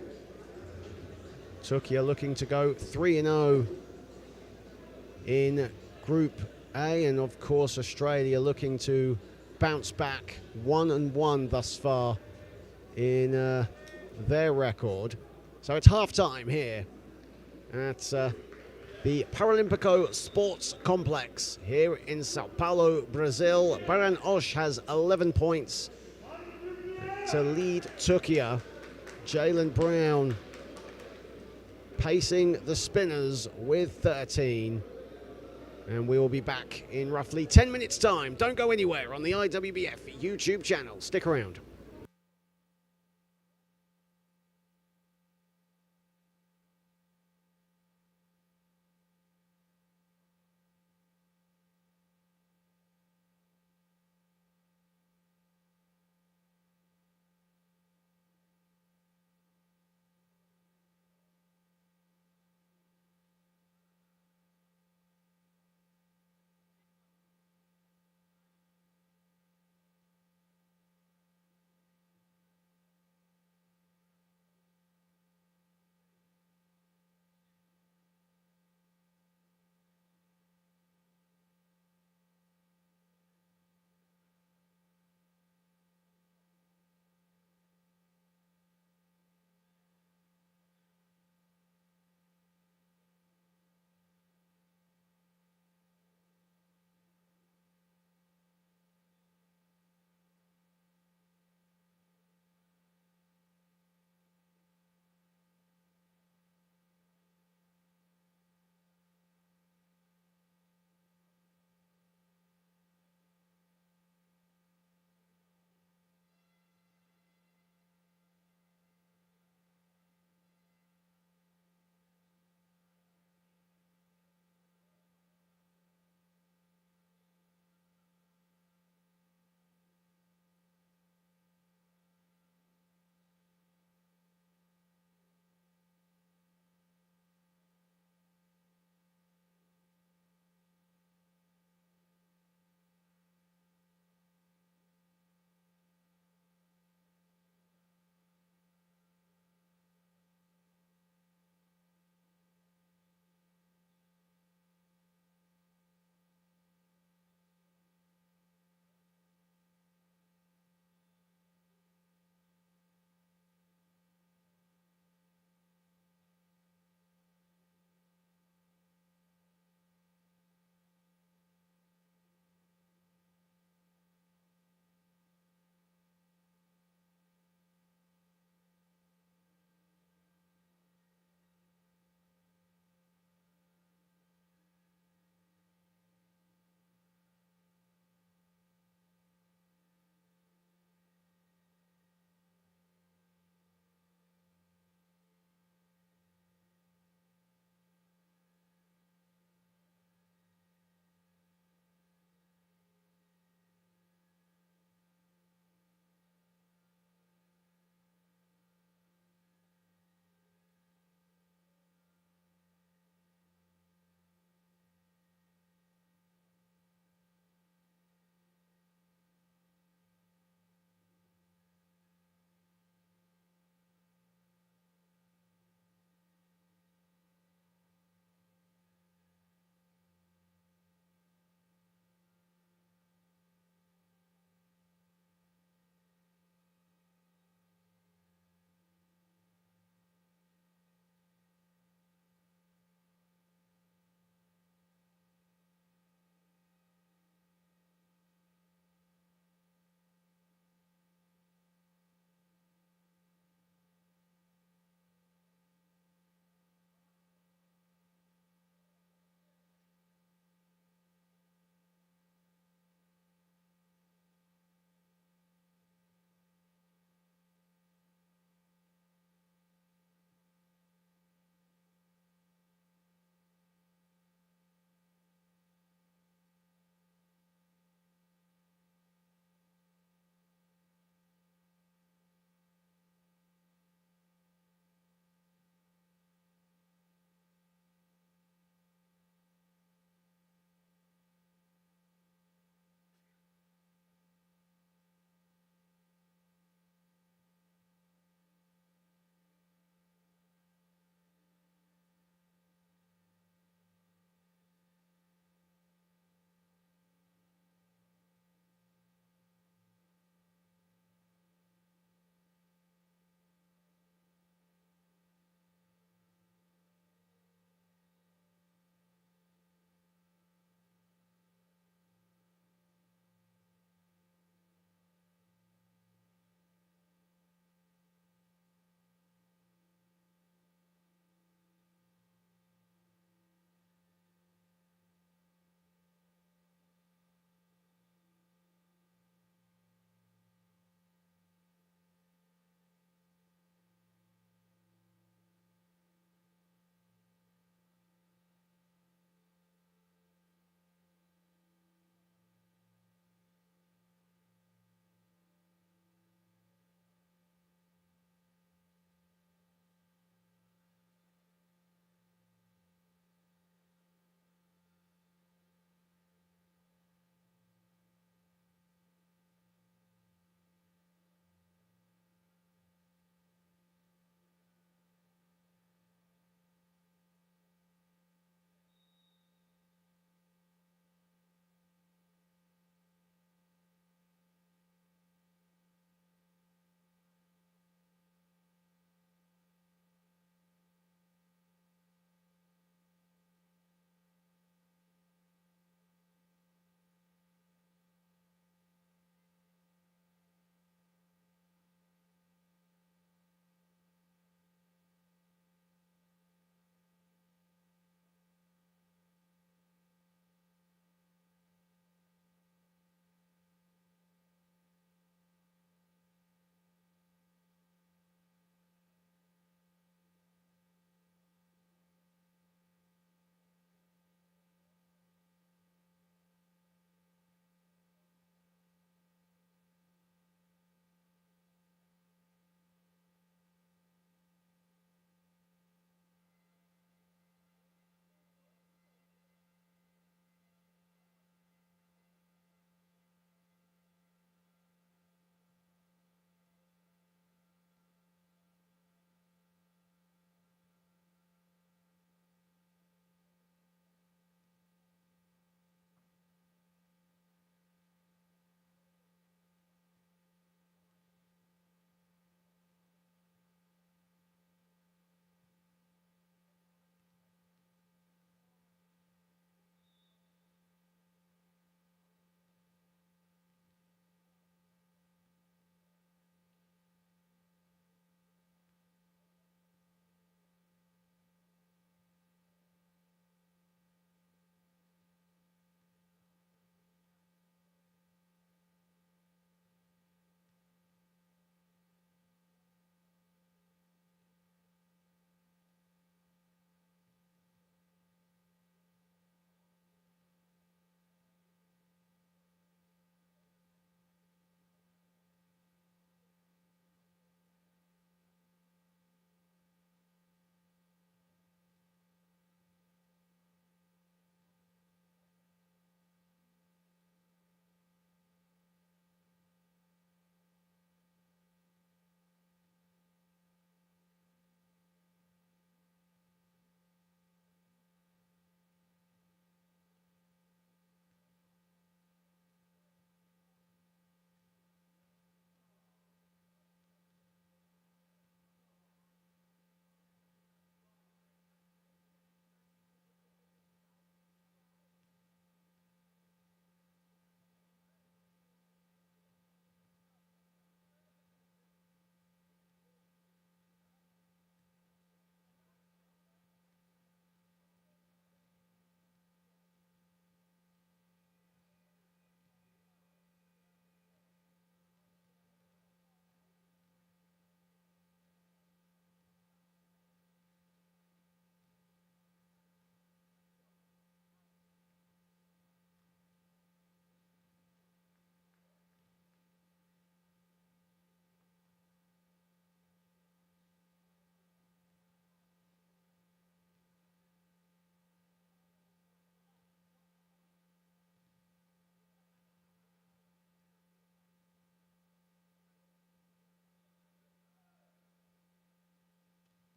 TURQUIA looking to go 3-0 in Group A, and of course Australia looking to bounce back 1-1 thus far in their record. So it's half-time here at the Paralímpico Sports Complex here in Sao Paulo, Brazil. Baran Oj has 11 points to lead TURQUIA. Jalen Brown pacing the spinners with 13. And we will be back in roughly 10 minutes' time. Don't go anywhere on the IWBF YouTube channel. Stick around.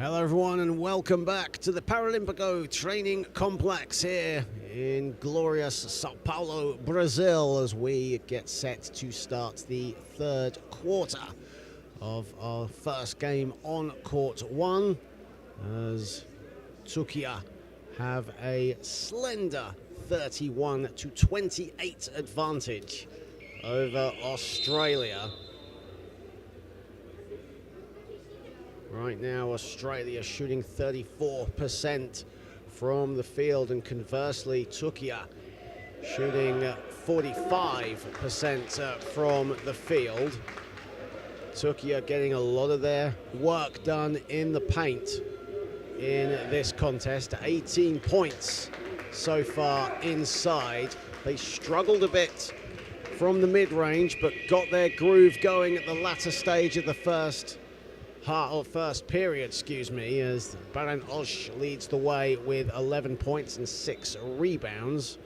Hello everyone and welcome back to the Paralympico training complex here in glorious Sao Paulo, Brazil, as we get set to start the third quarter of our first game on court one, as TURQUIA have a slender 31-28 advantage over Australia. Right now, Australia shooting 34% from the field, and conversely, TURQUIA shooting 45% from the field. TURQUIA getting a lot of their work done in the paint in this contest. 18 points so far inside. They struggled a bit from the mid-range, but got their groove going at the latter stage of the first period, as Baran Osh leads the way with 11 points and 6 rebounds.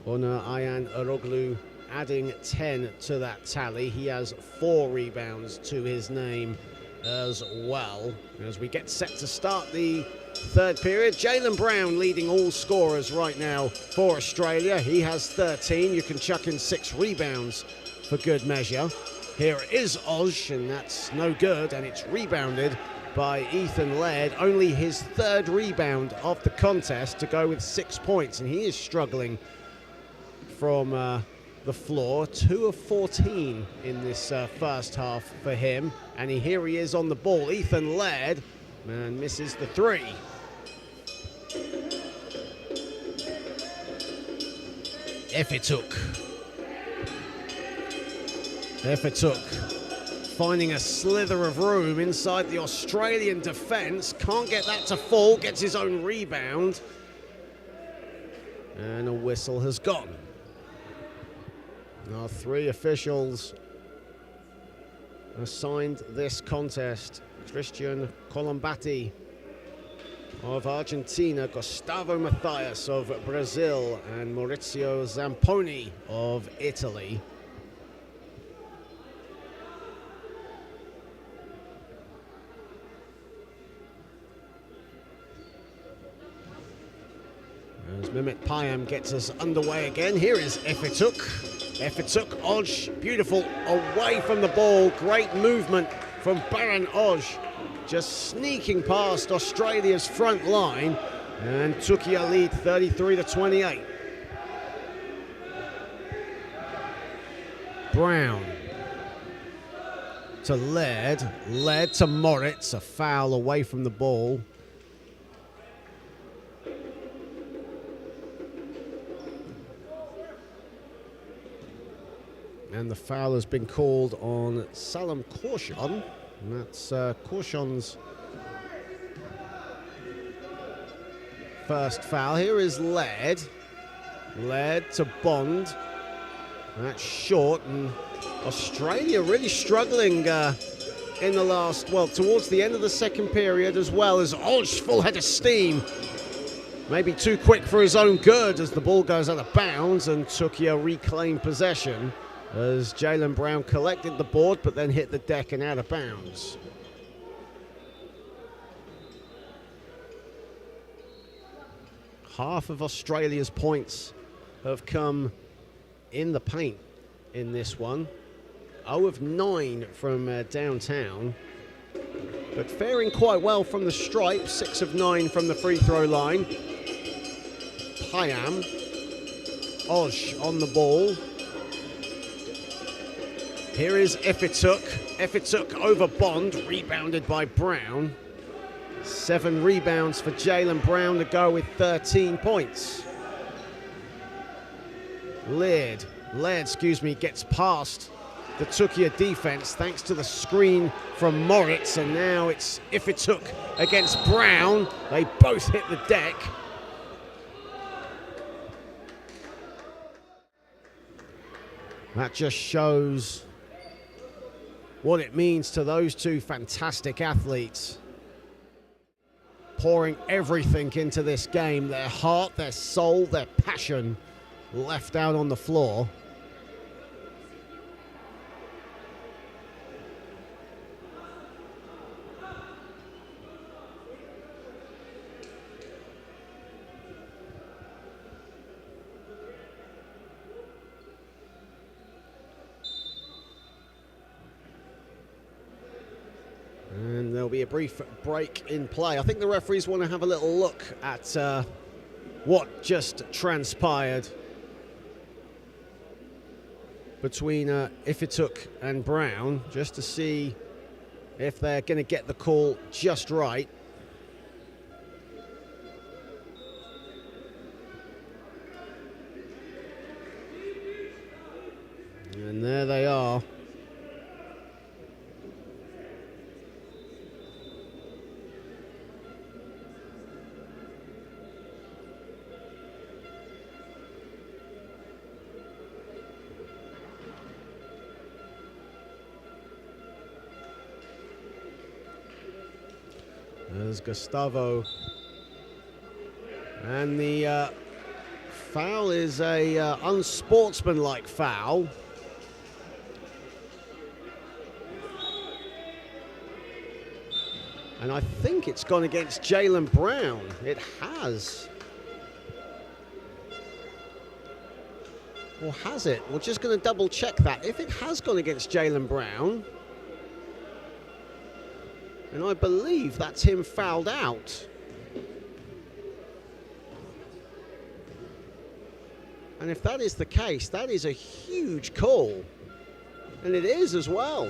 Onur Ayan Aroglu adding 10 to that tally. He has 4 rebounds to his name as well. As we get set to start the third period, Jaylen Brown leading all scorers right now for Australia. He has 13. You can chuck in 6 rebounds for good measure. Here is Oj, and that's no good, and it's rebounded by Ethan Laird. Only his 3rd rebound of the contest to go with 6 points, and he is struggling from the floor. 2 of 14 in this first half for him, and here he is on the ball. Ethan Laird, and misses the 3. Efetuk finding a slither of room inside the Australian defence. Can't get that to fall, gets his own rebound. And a whistle has gone. Now 3 officials assigned this contest. Christian Colombati of Argentina, Gustavo Mathias of Brazil, and Maurizio Zamponi of Italy. As Mehmet Payam gets us underway again. Here is Efetuk, Oj, beautiful away from the ball. Great movement from Baran Oj, just sneaking past Australia's front line, and TURQUIA lead 33-28. Brown to Laird to Moritz, a foul away from the ball. And the foul has been called on Salam Korshon. And that's Korshon's first foul. Here is Laird to Bond. That's short, and Australia really struggling in the last, towards the end of the second period, as well as Oj full head of steam. Maybe too quick for his own good as the ball goes out of bounds, and TURQUIA reclaimed possession as Jaylen Brown collected the board but then hit the deck and out of bounds. Half of Australia's points have come in the paint in this one. 0 of 9 from downtown, but faring quite well from the stripe. 6 of 9 from the free throw line. Payam, Oj on the ball. Here is Efetuk over Bond, rebounded by Brown. 7 rebounds for Jaylen Brown to go with 13 points. Laird, gets past the TURQUIA defense thanks to the screen from Moritz, and now it's Efetuk against Brown. They both hit the deck. That just shows what it means to those two fantastic athletes, pouring everything into this game, their heart, their soul, their passion left out on the floor. be a brief break in play. I think the referees want to have a little look at what just transpired between Ifituk and Brown, just to see if they're going to get the call just right. And there they are. There's Gustavo. And the foul is a unsportsmanlike foul. And I think it's gone against Jalen Brown. It has. Or has it? We're just going to double check that. If it has gone against Jalen Brown, and I believe that's him fouled out. And if that is the case, that is a huge call. And it is as well.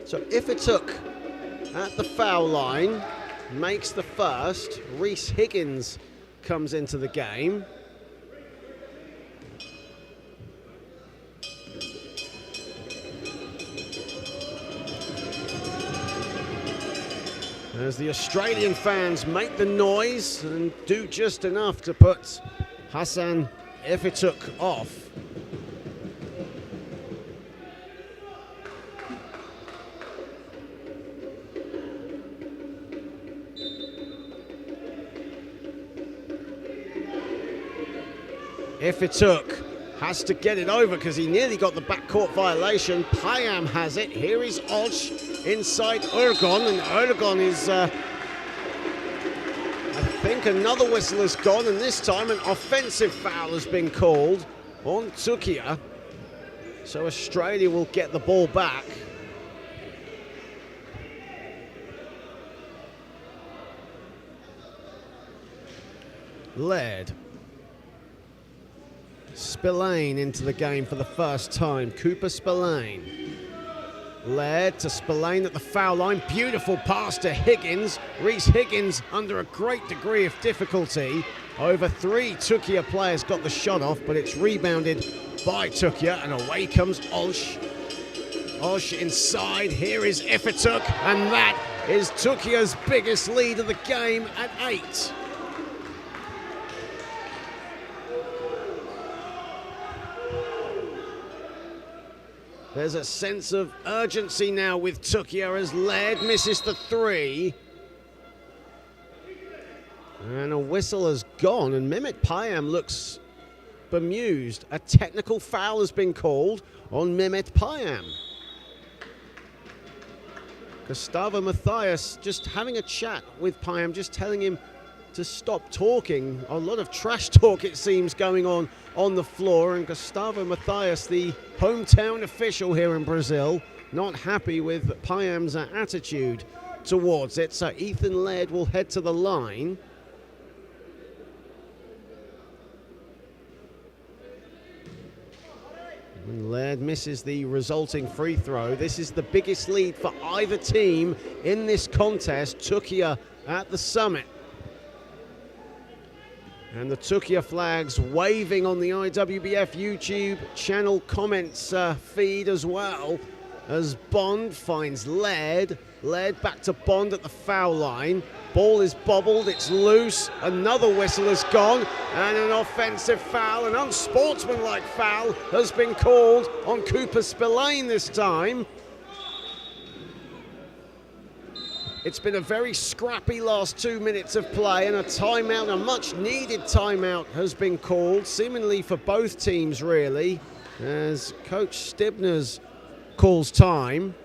So if it took at the foul line, makes the first, Reese Higgins comes into the game. As the Australian fans make the noise and do just enough to put Hassan Ifituk off. Ifituk has to get it over because he nearly got the backcourt violation. Payam has it. Here is Olsh inside Ergon, and Ergon is, I think another whistle has gone, and this time an offensive foul has been called on TURQUIA. So Australia will get the ball back. Laird. Spillane into the game for the first time. Cooper Spillane. Laird to Spillane at the foul line. Beautiful pass to Higgins. Reese Higgins under a great degree of difficulty. Over three TURQUIA players got the shot off, but it's rebounded by TURQUIA, and away comes Olsh. Olsh inside. Here is Ifituk, and that is TURQUIA's biggest lead of the game at 8. There's a sense of urgency now with TURQUIA as Laird misses the 3. And a whistle has gone, and Mehmet Payam looks bemused. A technical foul has been called on Mehmet Payam. Gustavo Mathias just having a chat with Payam, just telling him to stop talking. A lot of trash talk, it seems, going on the floor, and Gustavo Mathias, the hometown official here in Brazil, not happy with Payam's attitude towards it. So Ethan Laird will head to the line. And Laird misses the resulting free throw. This is the biggest lead for either team in this contest. TURQUIA at the summit. And the TURQUIA flags waving on the IWBF YouTube channel comments feed as well, as Bond finds Laird. Laird back to Bond at the foul line. Ball is bobbled, it's loose. Another whistle has gone, and an offensive foul, an unsportsmanlike foul, has been called on Cooper Spillane this time. It's been a very scrappy last 2 minutes of play, and a timeout, a much needed timeout, has been called, seemingly for both teams really, as Coach Stibners calls time.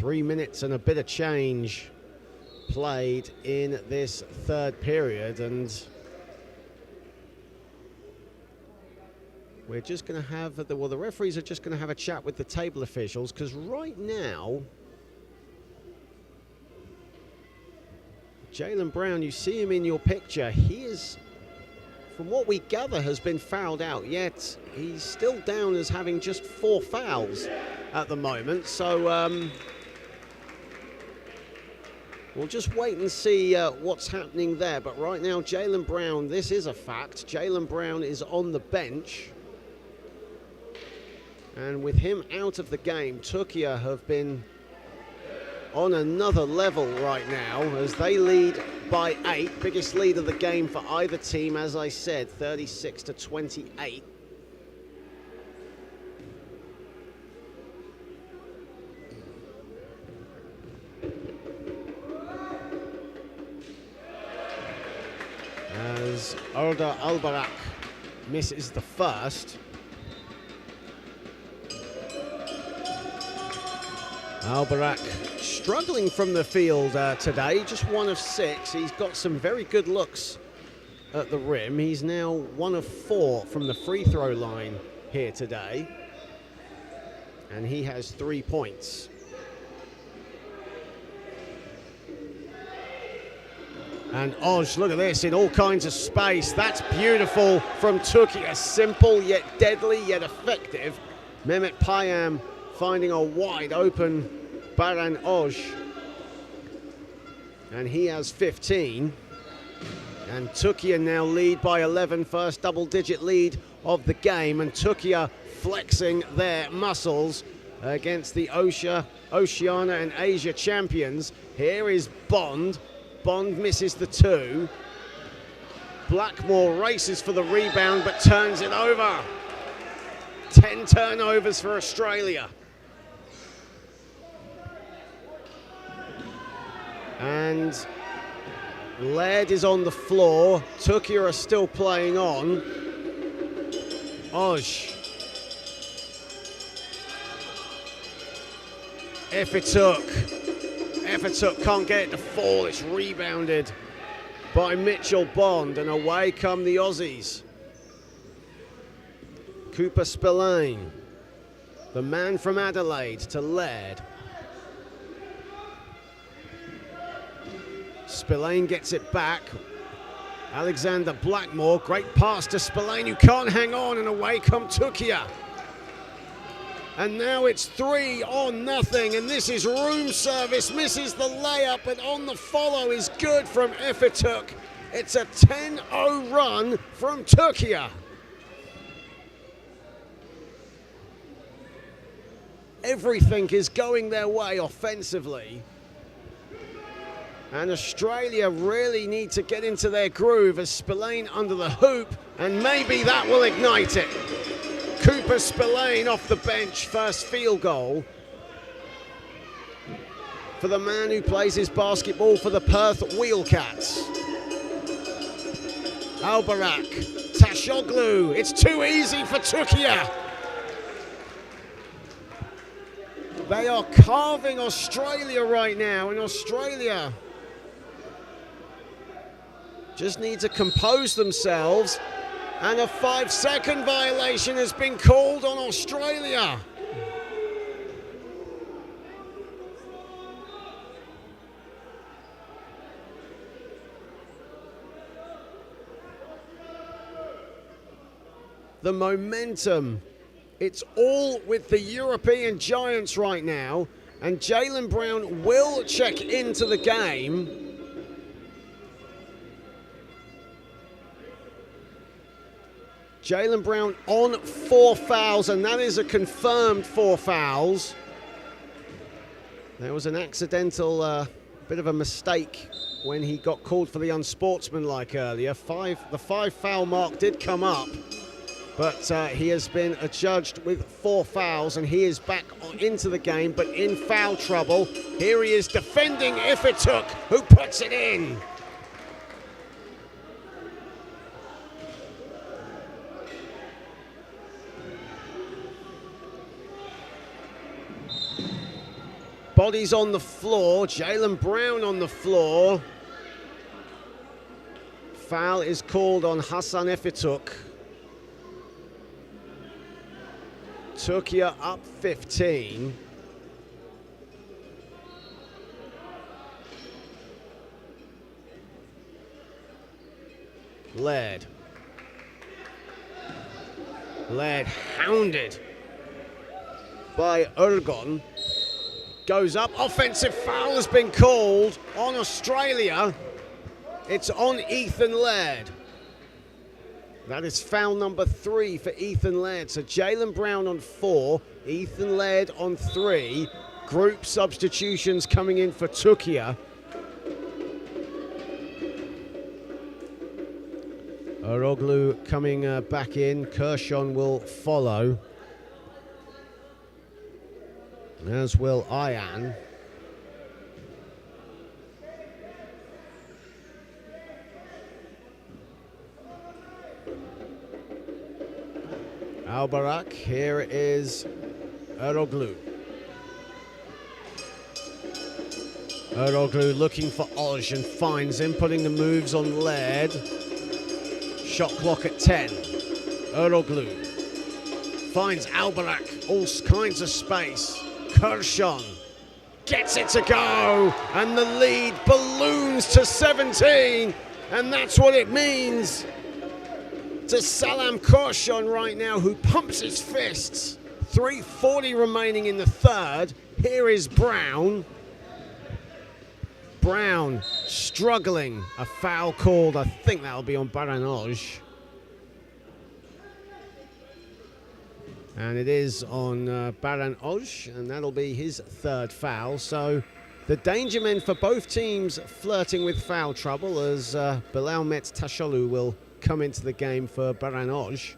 3 minutes and a bit of change played in this third period, and we're just going to have, the referees are just going to have a chat with the table officials, because right now, Jaylen Brown, you see him in your picture, he is, from what we gather, has been fouled out, yet he's still down as having just 4 fouls at the moment, so we'll just wait and see what's happening there. But right now, Jaylen Brown, this is a fact, Jaylen Brown is on the bench. And with him out of the game, TURQUIA have been on another level right now as they lead by 8. Biggest lead of the game for either team, as I said, 36-28. As Arda Albarak misses the first. Albarak struggling from the field today, just 1 of 6. He's got some very good looks at the rim. He's now 1 of 4 from the free throw line here today. And he has 3 points. And Oj, look at this, in all kinds of space. That's beautiful from TURQUIA. Simple, yet deadly, yet effective. Mehmet Payam finding a wide open Baran Oj. And he has 15. And TURQUIA now lead by 11, first double-digit lead of the game. And TURQUIA flexing their muscles against the Oceania and Asia champions. Here is Bond. Bond misses the 2. Blackmore races for the rebound but turns it over. 10 turnovers for Australia. And Laird is on the floor. TURQUIA are still playing on. Oj. Efetuk can't get it to fall. It's rebounded by Mitchell Bond, and away come the Aussies. Cooper Spillane, the man from Adelaide, to Laird. Spillane gets it back. Alexander Blackmore, great pass to Spillane, who can't hang on, and away come TURQUIA. And now it's 3-0, and this is room service, misses the layup, but on the follow is good from Efetuk. It's a 10-0 run from TURQUIA. Everything is going their way offensively. And Australia really need to get into their groove as Spillane under the hoop, and maybe that will ignite it. Cooper Spillane off the bench, first field goal for the man who plays his basketball for the Perth Wheelcats. Albarak, Tashoglu, it's too easy for TURQUIA. They are carving Australia right now, and Australia just need to compose themselves. And a 5-second violation has been called on Australia. The momentum, it's all with the European giants right now, and Jaylen Brown will check into the game. Jaylen Brown on 4 fouls, and that is a confirmed 4 fouls. There was an accidental bit of a mistake when he got called for the unsportsmanlike earlier. The 5 foul mark did come up, but he has been adjudged with 4 fouls, and he is back into the game, but in foul trouble. Here he is defending Efetuk, who puts it in. bodies on the floor. Jaylen Brown on the floor. Foul is called on Hassan Efituk. Turquia up 15. Laird hounded by Ergon. Goes up. Offensive foul has been called on Australia. It's on Ethan Laird. That is foul number 3 for Ethan Laird. So Jaylen Brown on 4, Ethan Laird on 3. Group substitutions coming in for Turquia. Eroglu coming back in. Kershon will follow, as will Ayan. Albarak, here is Eroglu. Eroglu looking for Oj and finds him, putting the moves on Laird. Shot clock at 10. Eroglu finds Albarak, all kinds of space. Kershon gets it to go, and the lead balloons to 17, and that's what it means to Salam Kershon right now, who pumps his fists. 3:40 remaining in the third. Here is Brown. Brown struggling. A foul called. I think that'll be on Baranoj. And it is on Baranoj, and that'll be his third foul. So the danger men for both teams flirting with foul trouble, as Bilal Met Tasholu will come into the game for Baranoj.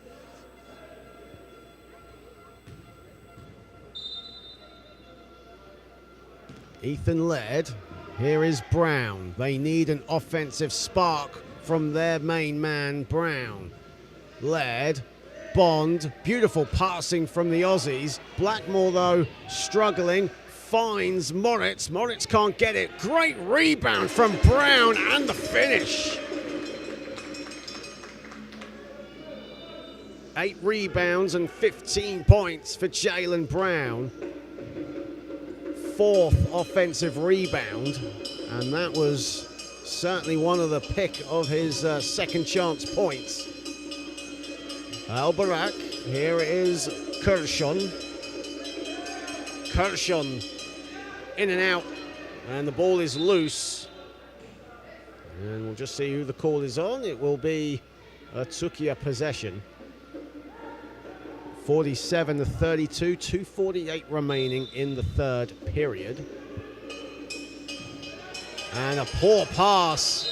Ethan Laird. Here is Brown. They need an offensive spark from their main man, Brown. Laird, Bond, beautiful passing from the Aussies. Blackmore, though, struggling, finds Moritz. Moritz can't get it. Great rebound from Brown, and the finish. 8 rebounds and 15 points for Jaylen Brown. 4th offensive rebound, and that was certainly one of the pick of his second chance points. Albarak, here is Kershon. Kershon in and out, and the ball is loose. And we'll just see who the call is on. It will be a Turquia possession. 47-32, 2:48 remaining in the third period. And a poor pass.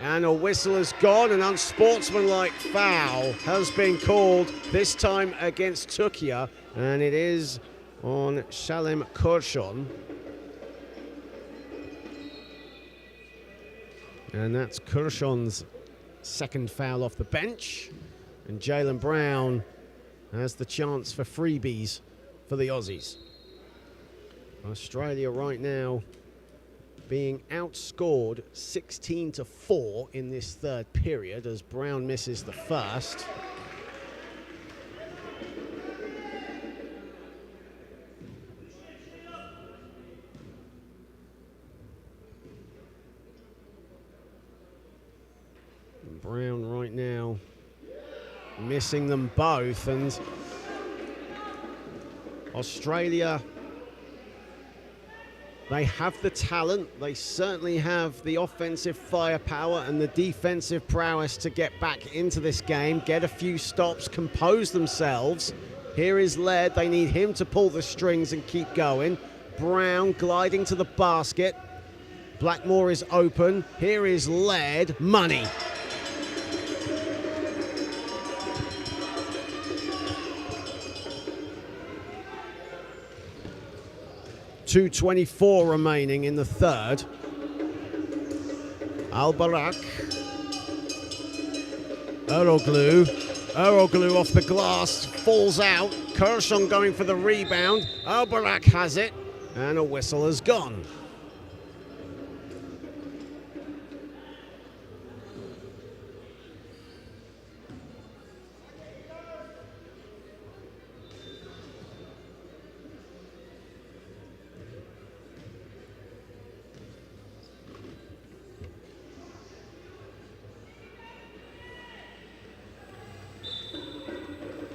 And a whistle has gone. An unsportsmanlike foul has been called, this time against Turquia. And it is on Salam Kershon. And that's Kershon's second foul off the bench. And Jaylen Brown has the chance for freebies for the Aussies. Australia right now being outscored 16-4 in this third period, as Brown misses the first. Brown right now missing them both, and Australia, they have the talent, they certainly have the offensive firepower and the defensive prowess to get back into this game, get a few stops, compose themselves. Here is Laird, they need him to pull the strings and keep going. Brown gliding to the basket. Blackmore is open. Here is Laird, money. .224 remaining in the third. Albarak. Eroglu off the glass, falls out. Kershon going for the rebound. Albarak has it. And a whistle has gone.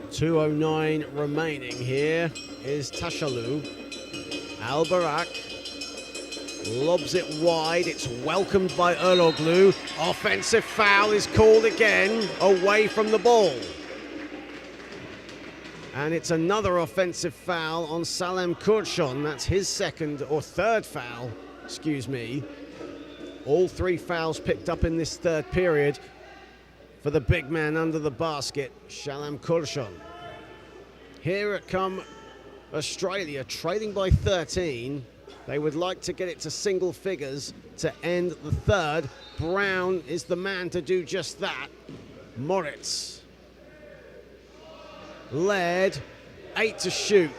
.209 remaining. Here is Tashalu. Albarak lobs it wide. It's welcomed by Eroglu. Offensive foul is called again, away from the ball. And it's another offensive foul on Salam Kurshon. That's his second or third foul, excuse me. All three fouls picked up in this third period for the big man under the basket, Salam Kurshon. Here it come Australia, trailing by 13. They would like to get it to single figures to end the third. Brown is the man to do just that. Moritz led, 8 to shoot.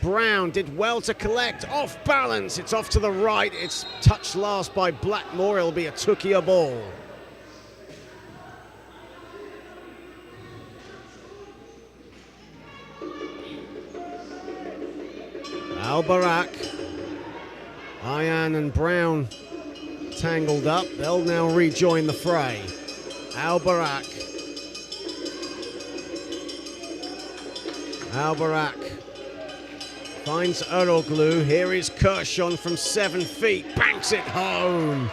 Brown did well to collect, off balance. It's off to the right. It's touched last by Blackmore. It'll be a TURQUIA ball. Albarak, Ayan and Brown tangled up. They'll now rejoin the fray. Albarak finds Eroglu. Here is Kurshon from 7 feet, banks it home.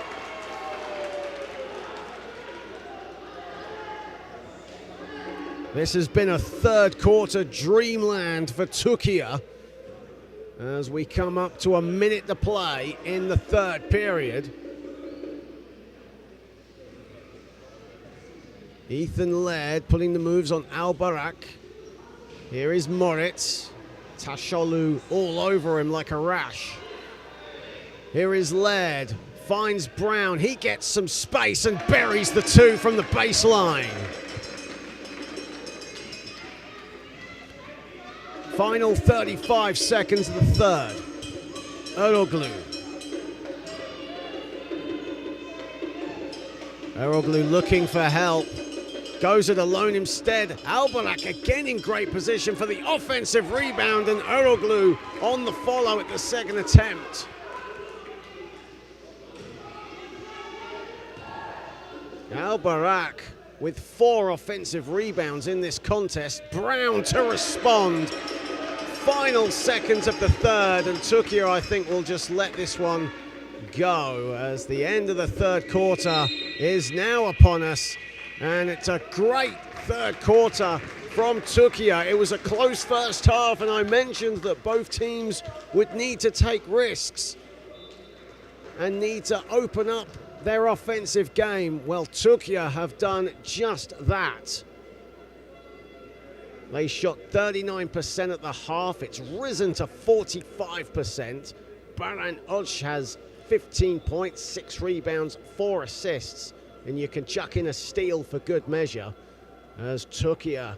This has been a third quarter dreamland for TURQUIA as we come up to a minute to play in the third period. Ethan Laird putting the moves on Albarak. Here is Moritz. Tashalu all over him like a rash. Here is Laird, finds Brown. He gets some space and buries the two from the baseline. Final 35 seconds of the third. Eroglu. Eroglu looking for help. Goes it alone instead. Albarak again in great position for the offensive rebound, and Eroglu on the follow at the second attempt. Albarak with 4 offensive rebounds in this contest. Brown to respond. Final seconds of the third, and TURQUIA, I think, will just let this one go as the end of the third quarter is now upon us. And it's a great third quarter from TURQUIA. It was a close first half, and I mentioned that both teams would need to take risks and need to open up their offensive game. Well, TURQUIA have done just that. They shot 39% at the half. It's risen to 45%. Baran Oj has 15 points, 6 rebounds, 4 assists. And you can chuck in a steal for good measure, as TURQUIA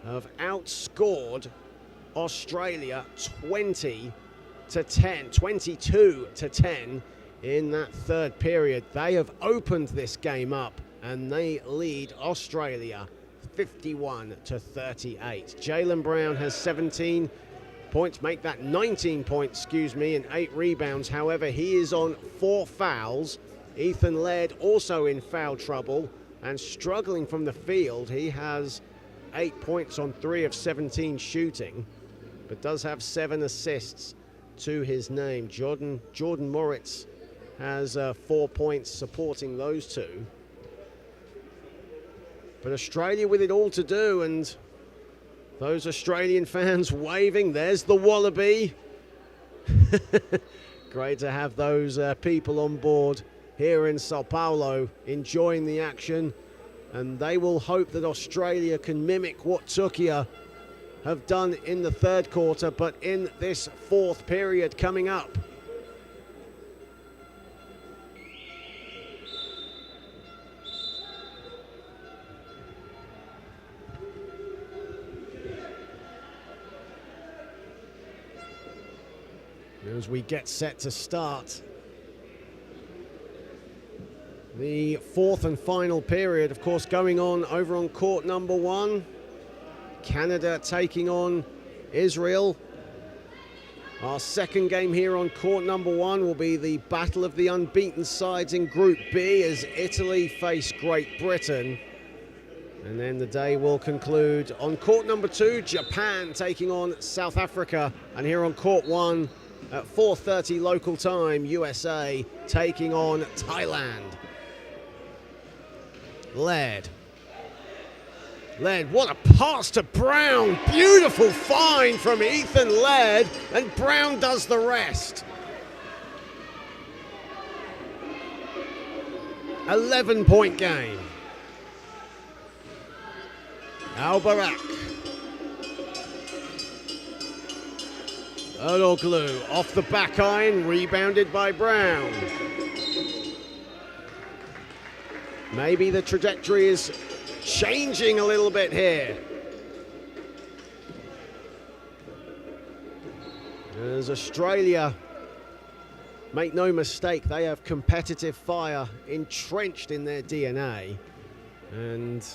have outscored Australia 20 to 10, 22 to 10 in that third period. They have opened this game up and they lead Australia 51 to 38. Jaylen Brown has 17 points, make that 19 points, and 8 rebounds. However, he is on 4 fouls. Ethan Laird also in foul trouble and struggling from the field. He has 8 points on 3 of 17 shooting, but does have 7 assists to his name. Jordan Moritz has 4 points supporting those two. But Australia with it all to do, and those Australian fans waving. There's the Wallaby. Great to have those people on board here in Sao Paulo enjoying the action, and they will hope that Australia can mimic what TURQUIA have done in the third quarter, but in this fourth period coming up. as we get set to start the fourth and final period, of course, going on over on court number 1. Canada taking on Israel. Our second game here on court number 1 will be the battle of the unbeaten sides in Group B as Italy face Great Britain. And then the day will conclude on court number 2, Japan taking on South Africa. And here on court 1 at 4:30 local time, USA taking on Thailand. Laird, what a pass to Brown. Beautiful find from Ethan Laird, and Brown does the rest. 11-point game. Al-Barak. Eroglu off the back iron, rebounded by Brown. Maybe the trajectory is changing a little bit here. As Australia, make no mistake, they have competitive fire entrenched in their DNA, and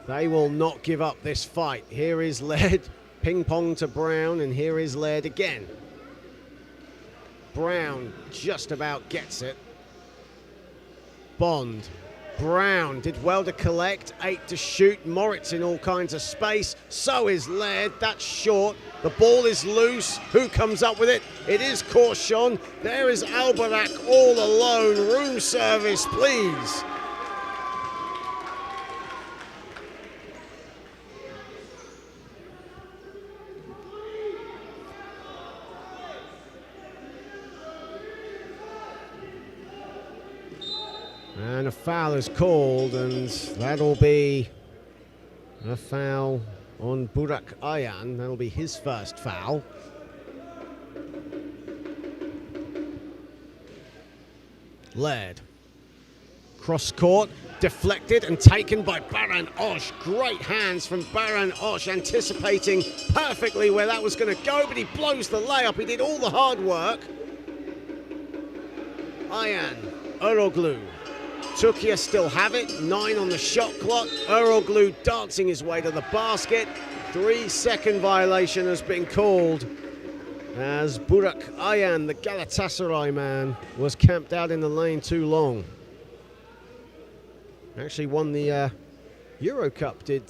they will not give up this fight. Here is Laird, ping pong to Brown, and here is Laird again. Brown just about gets it. Bond. Brown did well to collect, 8 to shoot. Moritz in all kinds of space. So is Laird. That's short. The ball is loose. Who comes up with it? It is Corshon. There is Al-Barak all alone. Room service, please. And a foul is called, and that'll be a foul on Burak Ayan. That'll be his first foul. Laird. Cross court, deflected and taken by Baran Osh. Great hands from Baran Osh, anticipating perfectly where that was going to go, but he blows the layup. He did all the hard work. Ayan, Eroglu. TURQUIA still have it, 9 on the shot clock. Eroglu dancing his way to the basket. 3-second violation has been called as Burak Ayan, the Galatasaray man, was camped out in the lane too long. Actually won the Euro Cup, did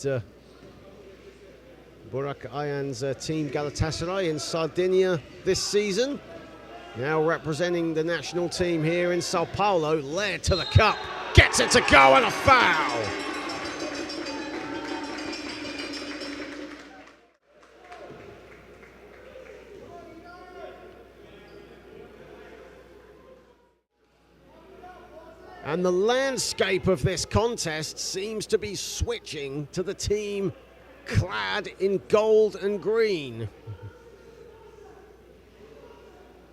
Burak Ayan's team Galatasaray in Sardinia this season. Now representing the national team here in Sao Paulo. Laird to the cup, gets it to go, and a foul. And the landscape of this contest seems to be switching to the team clad in gold and green,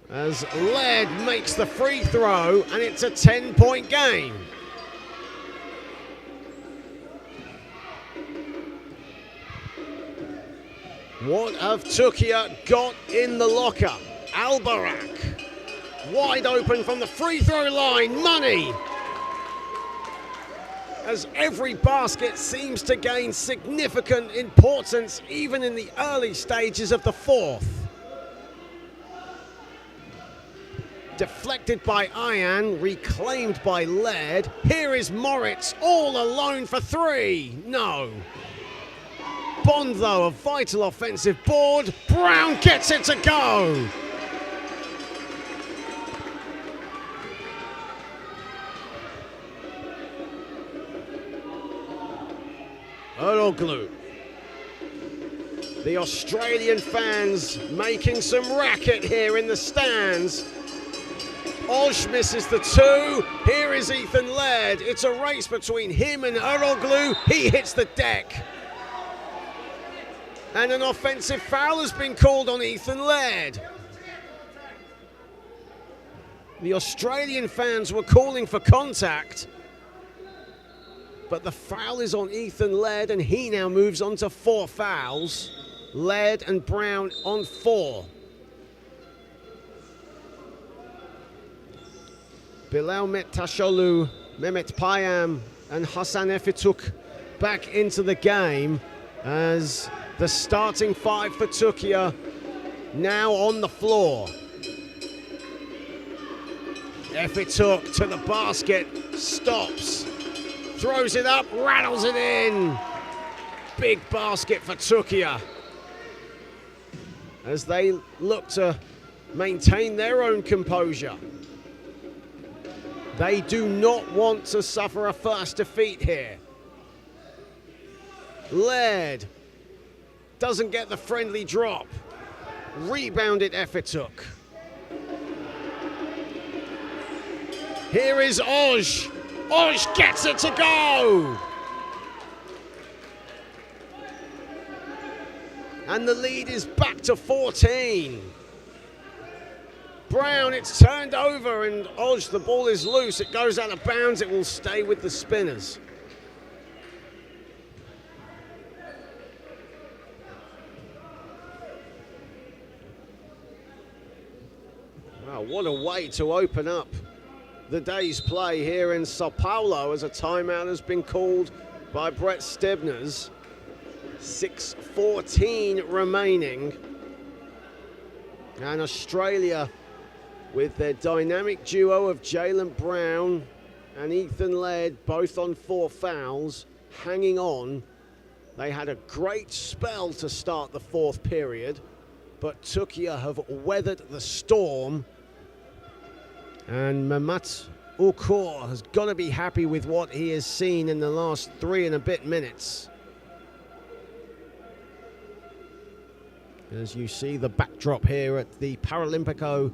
as Laird makes the free throw, and it's a 10-point game. What have TURQUIA got in the locker? Al-Barak, wide open from the free throw line, money. As every basket seems to gain significant importance, even in the early stages of the fourth. Deflected by Ayan, reclaimed by Laird. Here is Moritz all alone for 3. No. Bond, though, a vital offensive board. Brown gets it to go. Eroglu. The Australian fans making some racket here in the stands. Osh misses the 2. Here is Ethan Laird. It's a race between him and Eroglu. He hits the deck. And an offensive foul has been called on Ethan Laird. The Australian fans were calling for contact, but the foul is on Ethan Laird, and he now moves on to 4 fouls. Laird and Brown on 4. Bilal Mettasholu, Mehmet Payam, and Hasan Efituk back into the game as the starting five for Turquia now on the floor. Efituk to the basket, stops, throws it up, rattles it in. Big basket for Turquia as they look to maintain their own composure. They do not want to suffer a first defeat here. Laird doesn't get the friendly drop. Rebounded Efituk. Here is Oj. Oj gets it to go. And the lead is back to 14. Brown, it's turned over, and Oj, the ball is loose. It goes out of bounds. It will stay with the Spinners. Wow, what a way to open up the day's play here in Sao Paulo as a timeout has been called by Brett Stebners. 6:14 remaining. And Australia, with their dynamic duo of Jaylen Brown and Ethan Laird, both on 4 fouls, hanging on. They had a great spell to start the 4th period, but Turquia have weathered the storm. And Mehmet Ukur has got to be happy with what he has seen in the last 3 and a bit minutes. As you see the backdrop here at the Paralimpico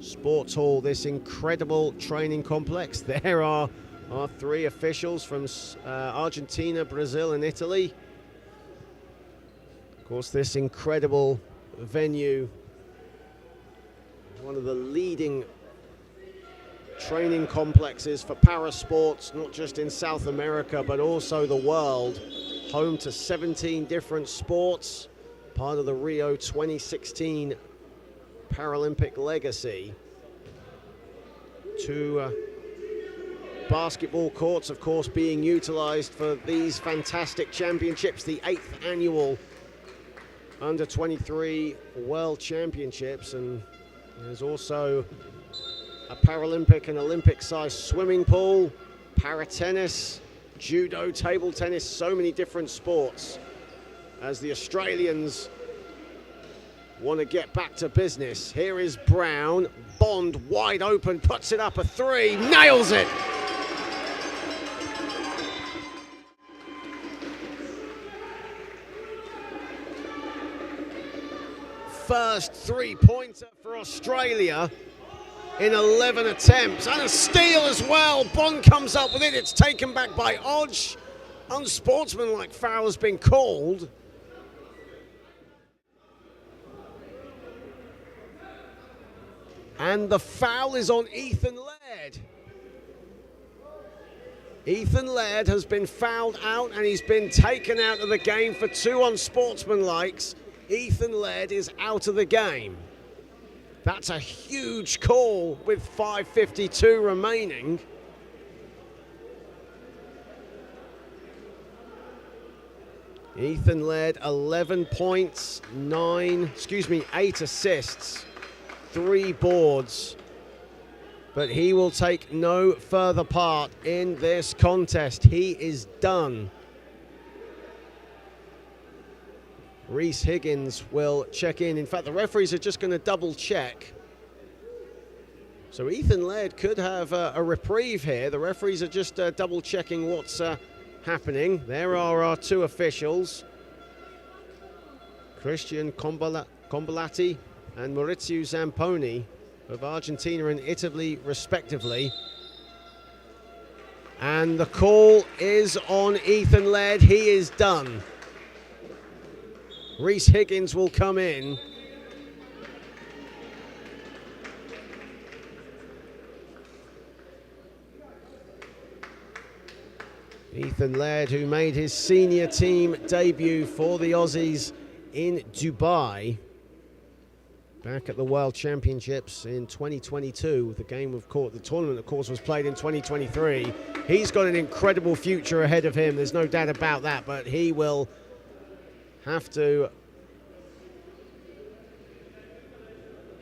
Sports Hall, this incredible training complex. There are our 3 officials from Argentina, Brazil, and Italy. Of course, this incredible venue, one of the leading training complexes for para sports, not just in South America, but also the world. Home to 17 different sports, part of the Rio 2016 Paralympic legacy. 2 basketball courts, of course, being utilized for these fantastic championships, the 8th annual Under 23 World Championships, and there's also a Paralympic and Olympic-sized swimming pool, para-tennis, judo, table tennis, so many different sports as the Australians want to get back to business. Here is Brown, Bond wide open, puts it up a 3, nails it. First 3-pointer for Australia in 11 attempts, and a steal as well. Bond comes up with it, it's taken back by Oj. Unsportsmanlike foul has been called. And the foul is on Ethan Laird. Ethan Laird has been fouled out and he's been taken out of the game for 2 unsportsmanlikes. Ethan Laird is out of the game. That's a huge call with 5:52 remaining. Ethan Laird, 11 points, 8 assists, 3 boards. But he will take no further part in this contest. He is done. Reese Higgins will check in. In fact, the referees are just going to double check. So Ethan Laird could have a reprieve here. The referees are just double checking what's happening. There are our 2 officials, Christian Combolati and Maurizio Zamponi of Argentina and Italy, respectively. And the call is on Ethan Laird. He is done. Reese Higgins will come in. Ethan Laird, who made his senior team debut for the Aussies in Dubai back at the World Championships in 2022. The tournament, of course, was played in 2023. He's got an incredible future ahead of him. There's no doubt about that, but he will have to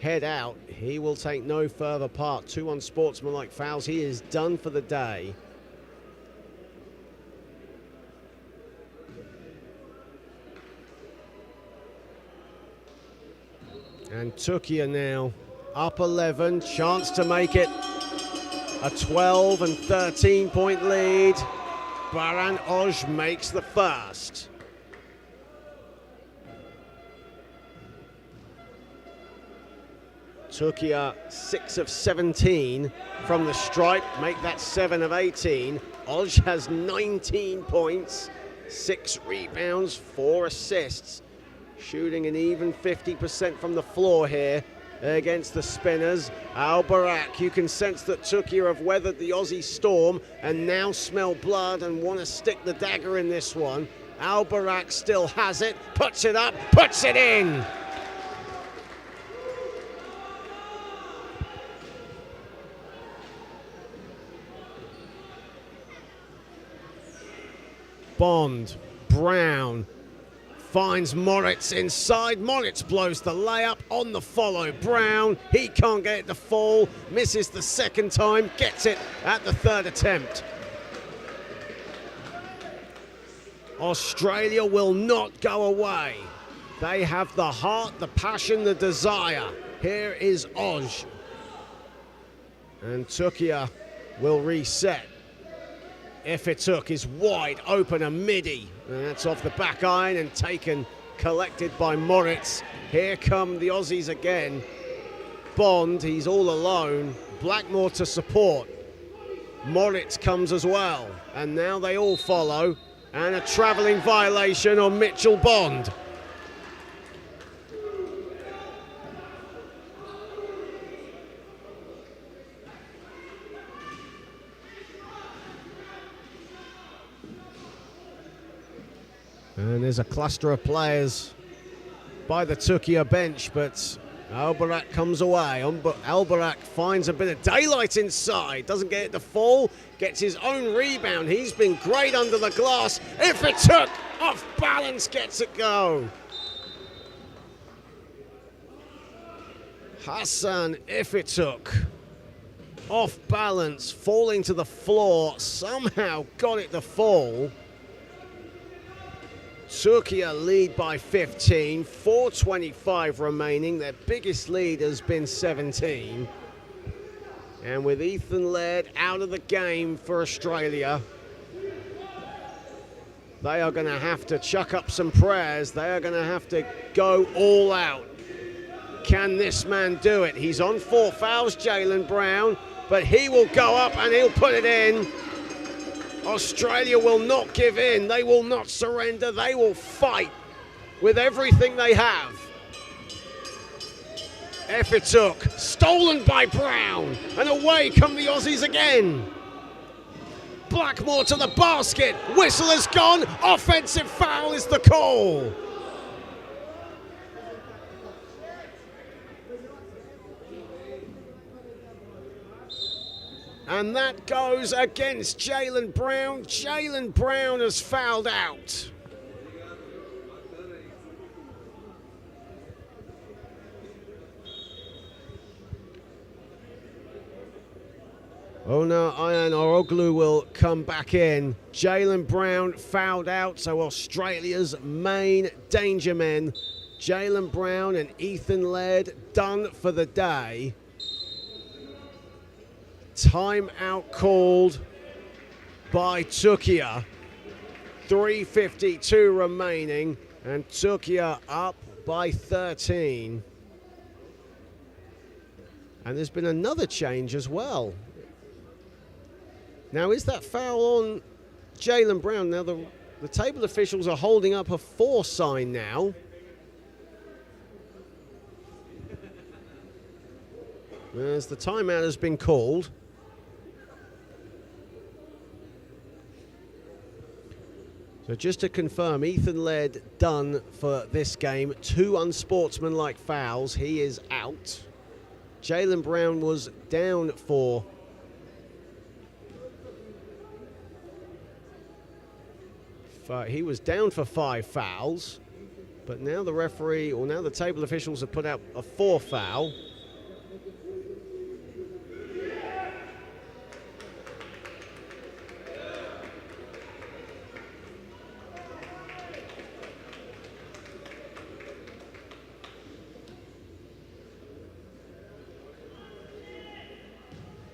head out. He will take no further part. 2 unsportsmanlike fouls. He is done for the day. And Turquia now up 11, chance to make it a 12 and 13 point lead. Baran Oj makes the first. Turquia 6 of 17 from the stripe, make that 7 of 18. Oj has 19 points, 6 rebounds, 4 assists. Shooting an even 50% from the floor here against the spinners. Al-Barak, you can sense that Turquia have weathered the Aussie storm and now smell blood and want to stick the dagger in this one. Al-Barak still has it, puts it up, puts it in. Bond, Brown, finds Moritz inside. Moritz blows the layup on the follow. Brown, he can't get it to fall. Misses the second time, gets it at the third attempt. Australia will not go away. They have the heart, the passion, the desire. Here is Oj. And Turquia will reset. Ifituk is wide open, a midi. And that's off the back iron and collected by Moritz. Here come the Aussies again. Bond, he's all alone. Blackmore to support. Moritz comes as well. And now they all follow. And a travelling violation on Mitchell Bond. And there's a cluster of players by the Turquia bench, but Al-Barak comes away. Al-Barak finds a bit of daylight inside, doesn't get it to fall, gets his own rebound. He's been great under the glass. Ifituk off balance, gets it go. Hassan Ifituk off balance, falling to the floor, somehow got it to fall. Turquia lead by 15, 4:25 remaining. Their biggest lead has been 17. And with Ethan Laird out of the game for Australia, they are going to have to chuck up some prayers. They are going to have to go all out. Can this man do it? He's on 4 fouls, Jaylen Brown, but he will go up and he'll put it in. Australia will not give in. They will not surrender. They will fight with everything they have. Ifituk, stolen by Brown. And away come the Aussies again. Blackmore to the basket. Whistle has gone. Offensive foul is the call. And that goes against Jaylen Brown. Jaylen Brown has fouled out. Ona Ayan Oroglu will come back in. Jaylen Brown fouled out, so Australia's main danger men, Jaylen Brown and Ethan Laird, done for the day. Timeout called by Turquia. 3:52 remaining, and Turquia up by 13. And there's been another change as well. Now, is that foul on Jaylen Brown? Now, the table officials are holding up a 4 sign now. As the timeout has been called. So just to confirm, Ethan Laird done for this game. 2 unsportsmanlike fouls. He is out. Jalen Brown was down for he was down for 5 fouls, but now the referee, or now the table officials have put out a 4 foul.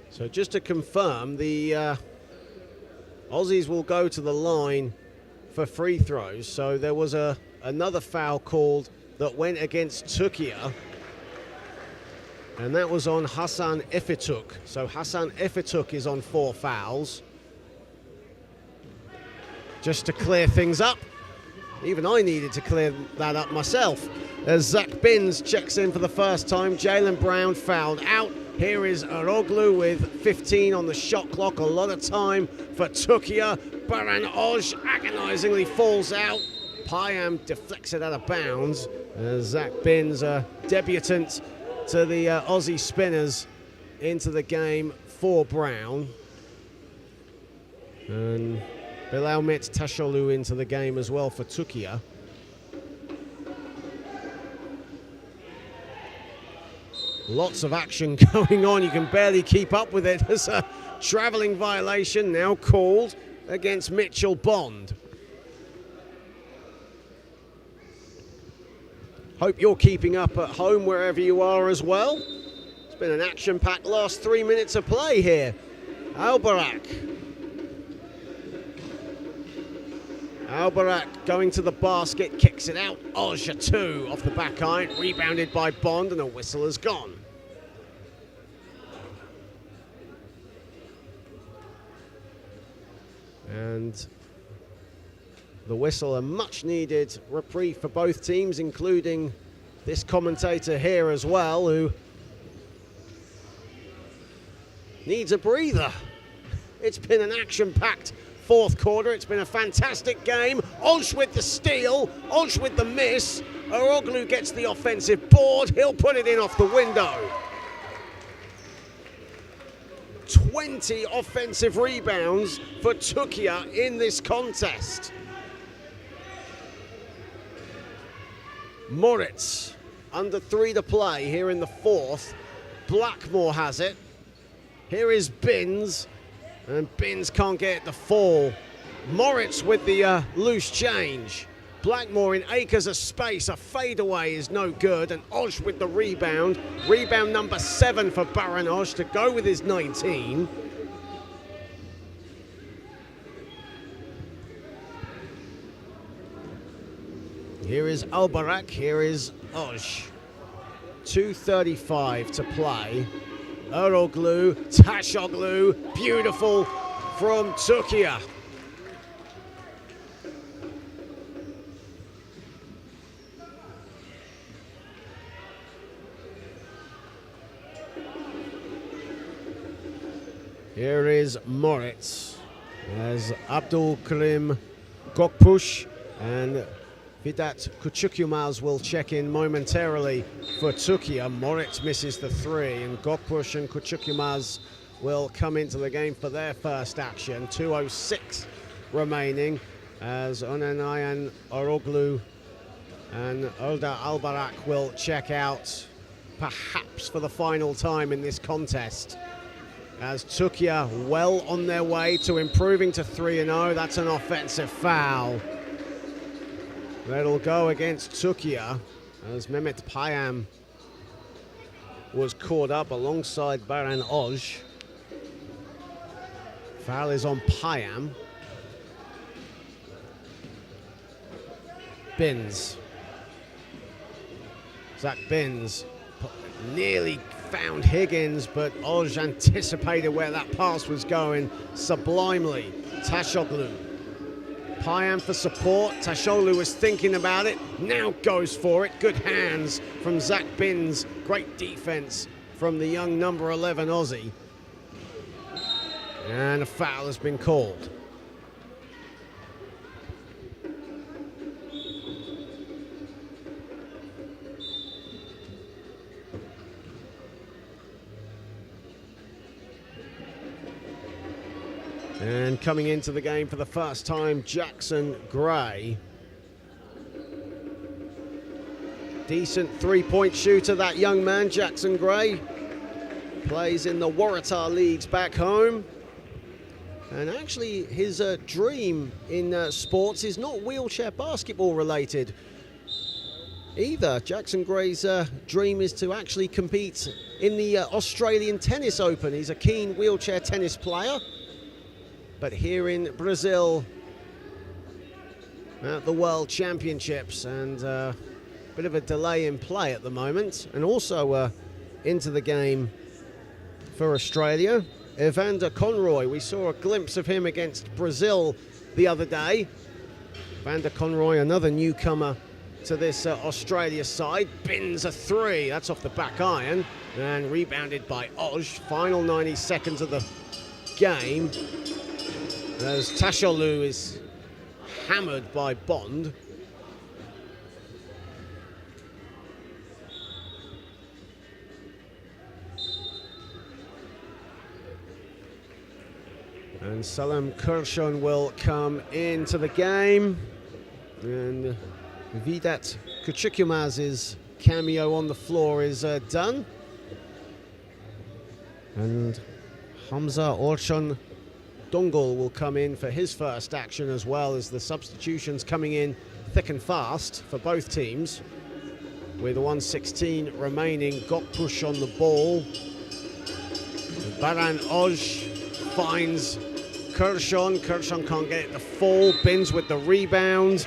So just to confirm, the Aussies will go to the line for free throws. So there was another foul called that went against Turquia, and that was on Hassan Efituk. So Hassan Efituk is on 4 fouls. Just to clear things up, even I needed to clear that up myself, as Zach Binns checks in for the first time. Jalen Brown fouled out. Here is Aroglu with 15 on the shot clock. A lot of time for Turquia. Baran Oj agonizingly falls out. Payam deflects it out of bounds. Zach Binns, a debutant to the Aussie Spinners, into the game for Brown. And Bilalmet Tasholu into the game as well for Turquia. Lots of action going on. You can barely keep up with it. There's a travelling violation now called against Mitchell Bond. Hope you're keeping up at home wherever you are as well. It's been an action-packed last 3 minutes of play here. Albarak going to the basket, kicks it out. Oj 2 off the back iron, rebounded by Bond, and a whistle has gone. And the whistle, a much needed reprieve for both teams, including this commentator here as well, who needs a breather. It's been an action-packed 4th quarter. It's been a fantastic game. Oj with the steal, Oj with the miss. Aroglu gets the offensive board. He'll put it in off the window. 20 offensive rebounds for Turquia in this contest. Moritz under 3 to play here in the 4th. Blackmore has it. Here is Binns, and Binns can't get the fall. Moritz with the loose change. Blackmore in acres of space. A fadeaway is no good, and Oj with the rebound. Rebound number 7 for Baran Oj to go with his 19. Here is Albarak, here is Oj. 2:35 to play. Eroglu, Tashoglu, beautiful from Turquia. Here is Moritz as Abdul Karim Gokpush and Vidat Kuchukyumaz will check in momentarily for Turquia. Moritz misses the 3, and Gokpush and Kuchukyumaz will come into the game for their first action. 2:06 remaining as Onanayan Oroglu and Olda Albarak will check out, perhaps for the final time in this contest, as Turquia well on their way to improving to 3-0. That's an offensive foul. That'll go against Turquia as Mehmet Payam was caught up alongside Baran Oj. Foul is on Payam. Binns. Zach Binns nearly found Higgins, but Oj anticipated where that pass was going sublimely. Tashoglu. Payam for support. Tashoglu was thinking about it, now goes for it. Good hands from Zach Binns. Great defense from the young number 11 Aussie. And a foul has been called. And coming into the game for the first time, Jackson Gray. Decent three-point shooter, that young man, Jackson Gray. Plays in the Waratah leagues back home. And actually, his dream in sports is not wheelchair basketball related either. Jackson Gray's dream is to actually compete in the Australian Tennis Open. He's a keen wheelchair tennis player. But here in Brazil, at the World Championships, and a bit of a delay in play at the moment. And also into the game for Australia, Evander Conroy. We saw a glimpse of him against Brazil the other day. Evander Conroy, another newcomer to this Australia side, bins a three. That's off the back iron and rebounded by Oj. Final 90 seconds of the game as Tasholu is hammered by Bond. And Salam Kurshon will come into the game. And Vidat Kuchikumaz's cameo on the floor is done. And Hamza Orchon Dongol will come in for his first action, as well as the substitutions coming in thick and fast for both teams. With 1:16 remaining, Gokpush on the ball. Baran Oj finds Kurshon. Kurshon can't get it to fall. Bins with the rebound.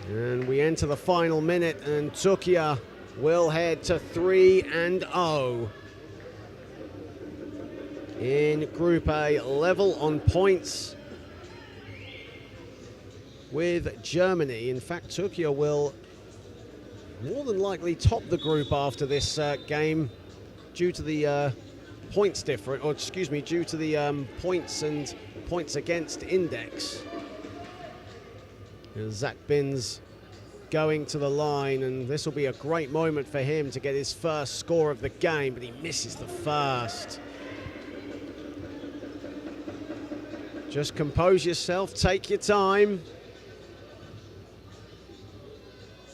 And we enter the final minute, and TURQUIA will head to 3-0. In Group A, level on points with Germany. In fact, TURQUIA will more than likely top the group after this game due to the points difference, or excuse me, due to the points and points against index. Zach Binns going to the line, and this will be a great moment for him to get his first score of the game, but he misses the first. Just compose yourself, take your time.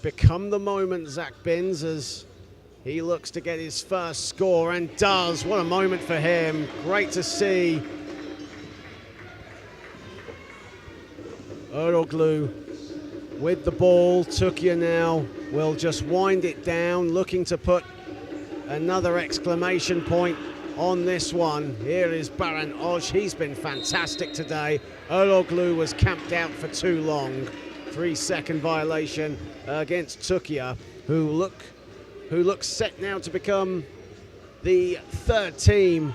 Become the moment, Zach Binns, as he looks to get his first score, and does. What a moment for him. Great to see. Eroglu with the ball. TURQUIA now will just wind it down, looking to put another exclamation point on this one. Here is Baran Oj. He's been fantastic today. Eroglu was camped out for too long. 3-second violation against TURQUIA, who looks set now to become the third team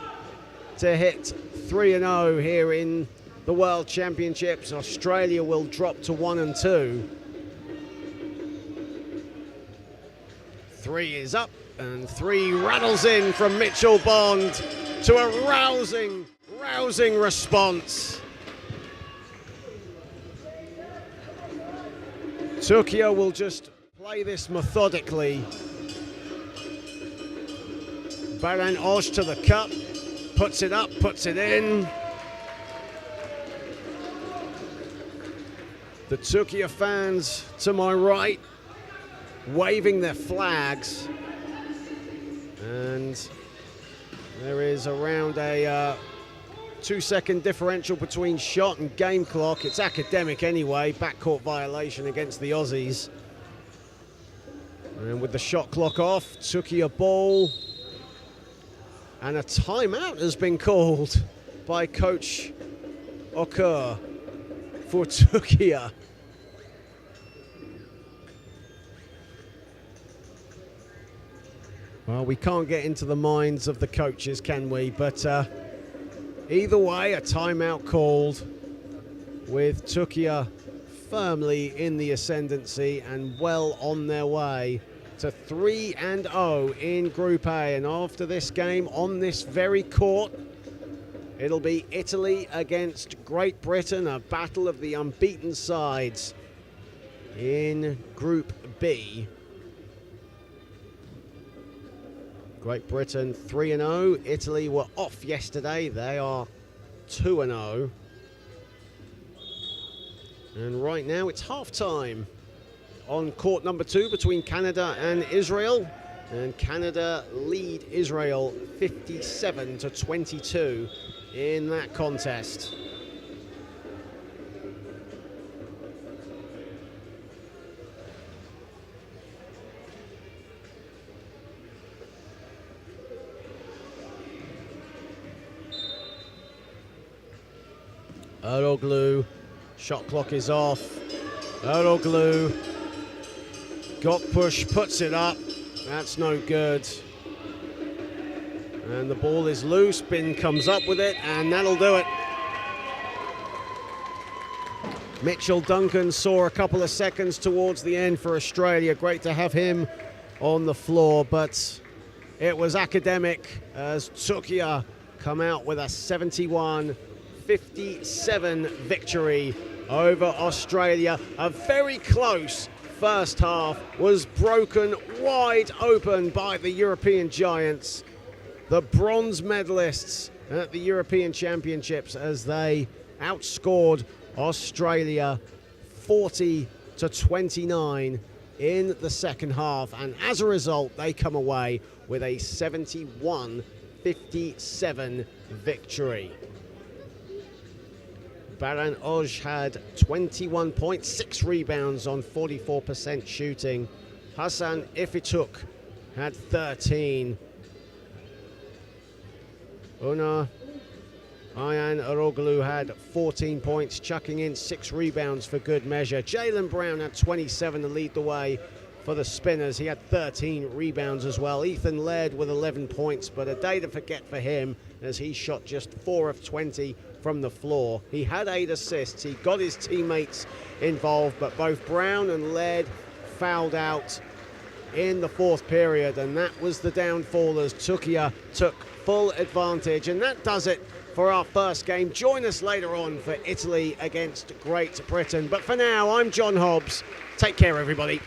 to hit 3-0 here in the World Championships. Australia will drop to 1-2. 3 is up, and 3 rattles in from Mitchell Bond to a rousing response. TURQUIA will just play this methodically. Baran Oj to the cup, puts it up, puts it in. The TURQUIA fans to my right waving their flags, and there is around a 2-second differential between shot and game clock. It's academic anyway. Backcourt violation against the Aussies. And with the shot clock off, TURQUIA ball. And a timeout has been called by Coach Okur for TURQUIA. Well, we can't get into the minds of the coaches, can we? But either way, a timeout called, with TURQUIA firmly in the ascendancy and well on their way to 3-0 in Group A. And after this game, on this very court, it'll be Italy against Great Britain, a battle of the unbeaten sides in Group B. Great Britain 3-0. Italy were off yesterday. They are 2-0. And right now it's half-time on court number 2 between Canada and Israel. And Canada lead Israel 57-22 in that contest. Eroglu, shot clock is off. Eroglu, got push, puts it up. That's no good. And the ball is loose. Bin comes up with it, and that'll do it. Mitchell Duncan saw a couple of seconds towards the end for Australia. Great to have him on the floor, but it was academic as TURQUIA come out with a 71-57 victory over Australia. A very close first half was broken wide open by the European giants, the bronze medalists at the European Championships, as they outscored Australia 40-29 in the second half, and as a result they come away with a 71-57 victory. Baran Oj had 21 points, 6 rebounds on 44% shooting. Hassan Ifituk had 13. Una Ayan Eroglu had 14 points, chucking in 6 rebounds for good measure. Jaylen Brown had 27 to lead the way for the Spinners. He had 13 rebounds as well. Ethan Laird with 11 points, but a day to forget for him as he shot just 4 of 20 from the floor. He had 8 assists. He got his teammates involved, but both Brown and Laird fouled out in the fourth period, and that was the downfall as TURQUIA took full advantage. And that does it for our first game. Join us later on for Italy against Great Britain. But for now, I'm John Hobbs. Take care, everybody.